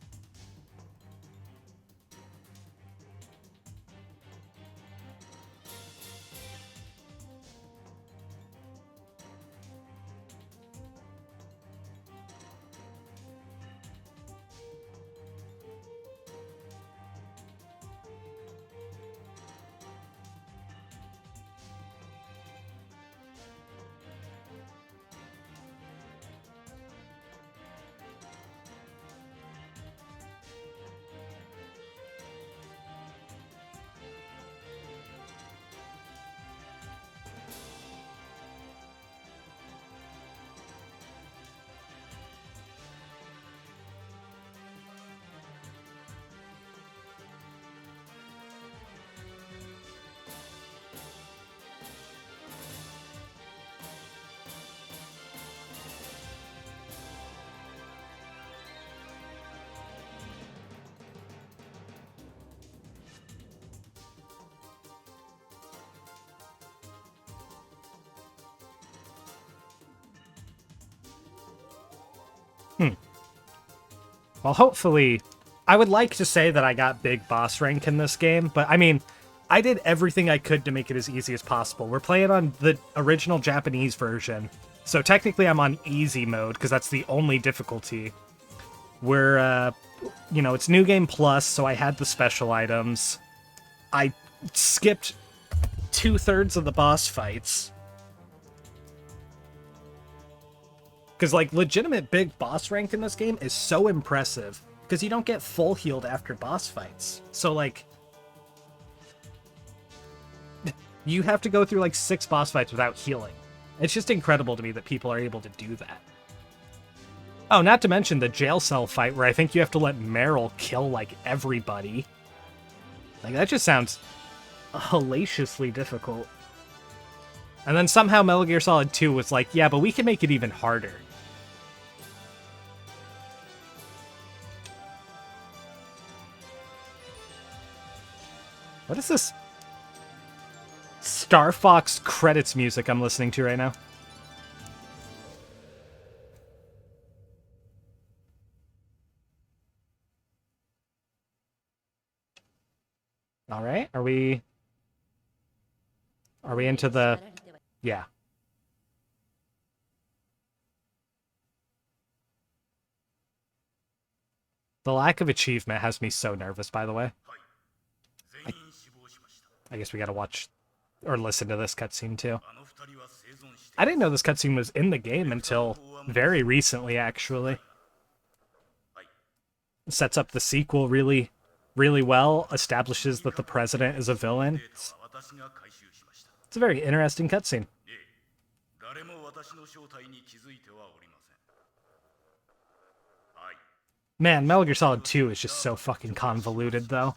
Well, hopefully, I would like to say that I got Big Boss rank in this game, but I mean, I did everything I could to make it as easy as possible. We're playing on the original Japanese version, so technically I'm on easy mode, because that's the only difficulty. We're, you know, it's New Game Plus, so I had the special items. I skipped 2/3 of the boss fights. Because, like, legitimate Big Boss rank in this game is so impressive, because you don't get full healed after boss fights. So, like, you have to go through, like, 6 boss fights without healing. It's just incredible to me that people are able to do that. Oh, not to mention the jail cell fight, where I think you have to let Meryl kill, like, everybody. Like, that just sounds hellaciously difficult. And then somehow Metal Gear Solid 2 was like, yeah, but we can make it even harder. What is this Star Fox credits music I'm listening to right now? All right, are we into the... Yeah. The lack of achievement has me so nervous, by the way. I guess we gotta watch or listen to this cutscene too. I didn't know this cutscene was in the game until very recently, actually. It sets up the sequel really, really well, establishes that the president is a villain. It's a very interesting cutscene. Man, Metal Gear Solid 2 is just so fucking convoluted, though.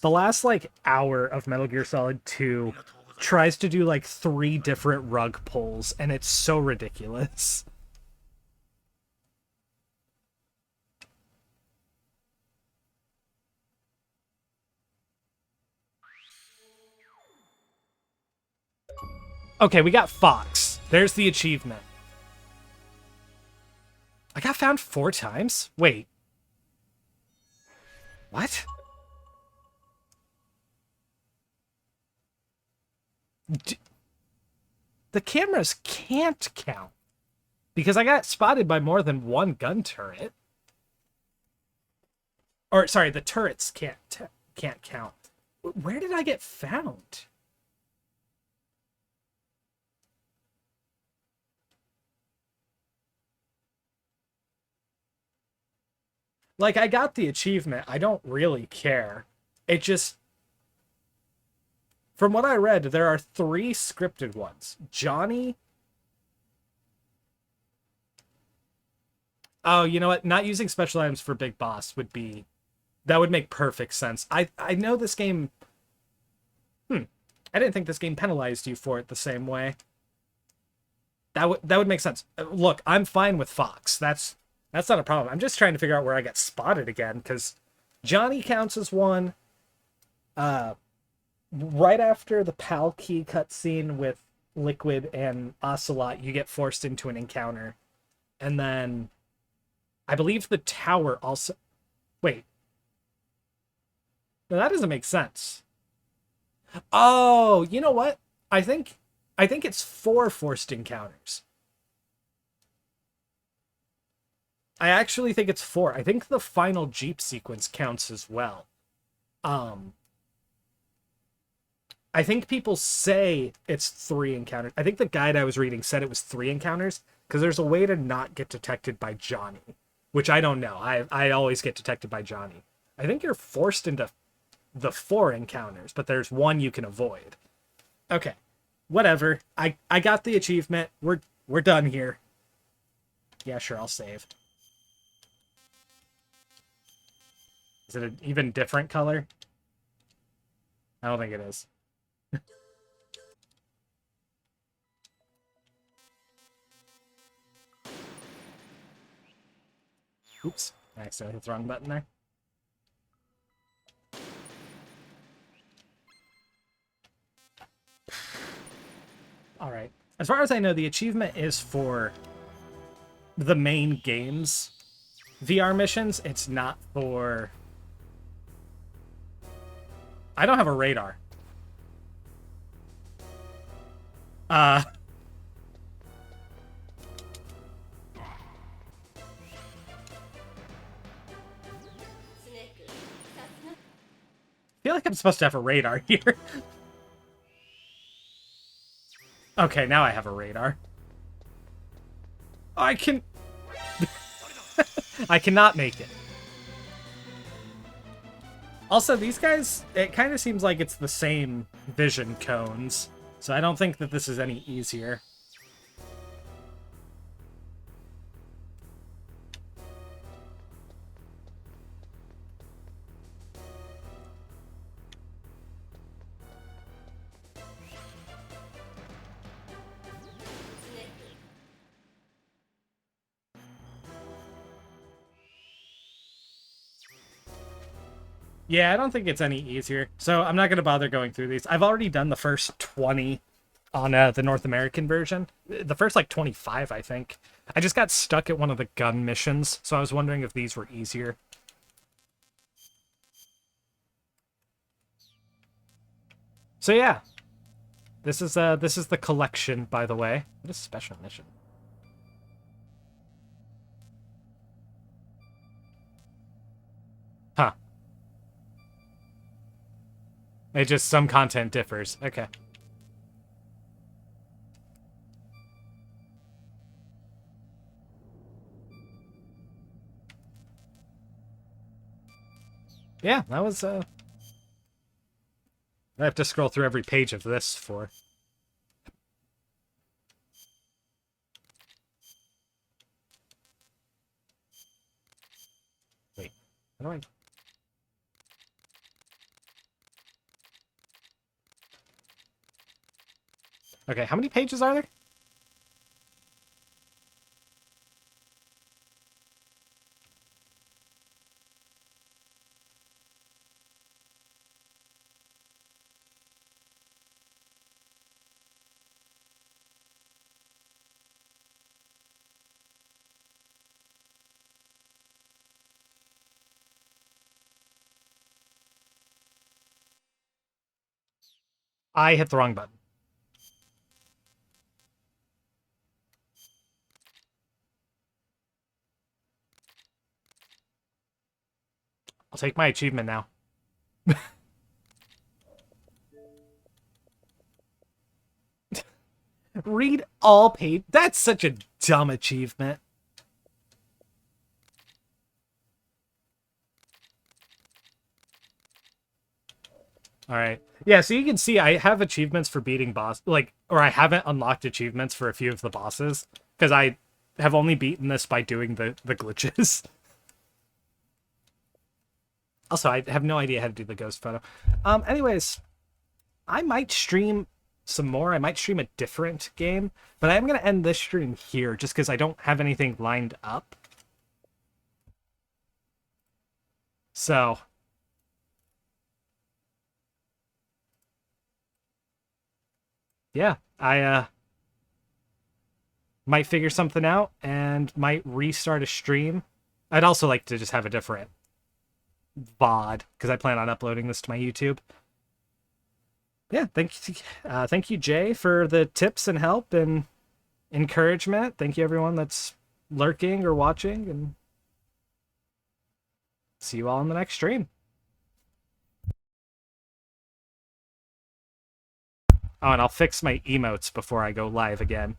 The last, like, hour of Metal Gear Solid 2 tries to do, like, 3 different rug pulls, and it's so ridiculous. Okay, we got Fox. There's the achievement. I got found 4 times? Wait. What? The cameras can't count. Because I got spotted by more than one gun turret. Or, sorry, the turrets can't count. Where did I get found? Like, I got the achievement. I don't really care. It just... From what I read, there are 3 scripted ones. Johnny... Oh, you know what? Not using special items for Big Boss would be... That would make perfect sense. I know this game... I didn't think this game penalized you for it the same way. That would make sense. Look, I'm fine with Fox. That's not a problem. I'm just trying to figure out where I got spotted again, because Johnny counts as one. Right after the PAL key cutscene with Liquid and Ocelot, you get forced into an encounter. And then I believe the tower also... Wait. No, that doesn't make sense. Oh, you know what? I think it's 4 forced encounters. I actually think it's 4. I think the final Jeep sequence counts as well. I think people say it's 3 encounters. I think the guide I was reading said it was 3 encounters, because there's a way to not get detected by Johnny, which I don't know. I always get detected by Johnny. I think you're forced into the 4 encounters, but there's 1 you can avoid. Okay. Whatever. I got the achievement. We're done here. Yeah, sure, I'll save. Is it an even different color? I don't think it is. Oops. I accidentally hit the wrong button there. Alright. As far as I know, the achievement is for the main game's VR missions. It's not for... I don't have a radar. I feel like I'm supposed to have a radar here. Okay, now I have a radar. I can... I cannot make it. Also, these guys, it kind of seems like it's the same vision cones, so I don't think that this is any easier. Yeah, I don't think it's any easier. So I'm not going to bother going through these. I've already done the first 20 on the North American version. The first, like, 25, I think. I just got stuck at one of the gun missions, so I was wondering if these were easier. So yeah. This is the collection, by the way. What is special mission? Huh. It just, some content differs. Okay. Yeah, that was, I have to scroll through every page of this for... How do I... Okay, how many pages are there? I hit the wrong button. I'll take my achievement now. Read all page. That's such a dumb achievement. All right. Yeah, so you can see I have achievements for beating boss, like, or I haven't unlocked achievements for a few of the bosses because I have only beaten this by doing the glitches. Also, I have no idea how to do the ghost photo. Anyways, I might stream some more. I might stream a different game, but I'm going to end this stream here just because I don't have anything lined up. So, yeah, I might figure something out and might restart a stream. I'd also like to just have a different VOD because I plan on uploading this to my YouTube. Yeah, thank you, Jay, for the tips and help and encouragement. Thank you, everyone that's lurking or watching, and see you all in the next stream. Oh, and I'll fix my emotes before I go live again.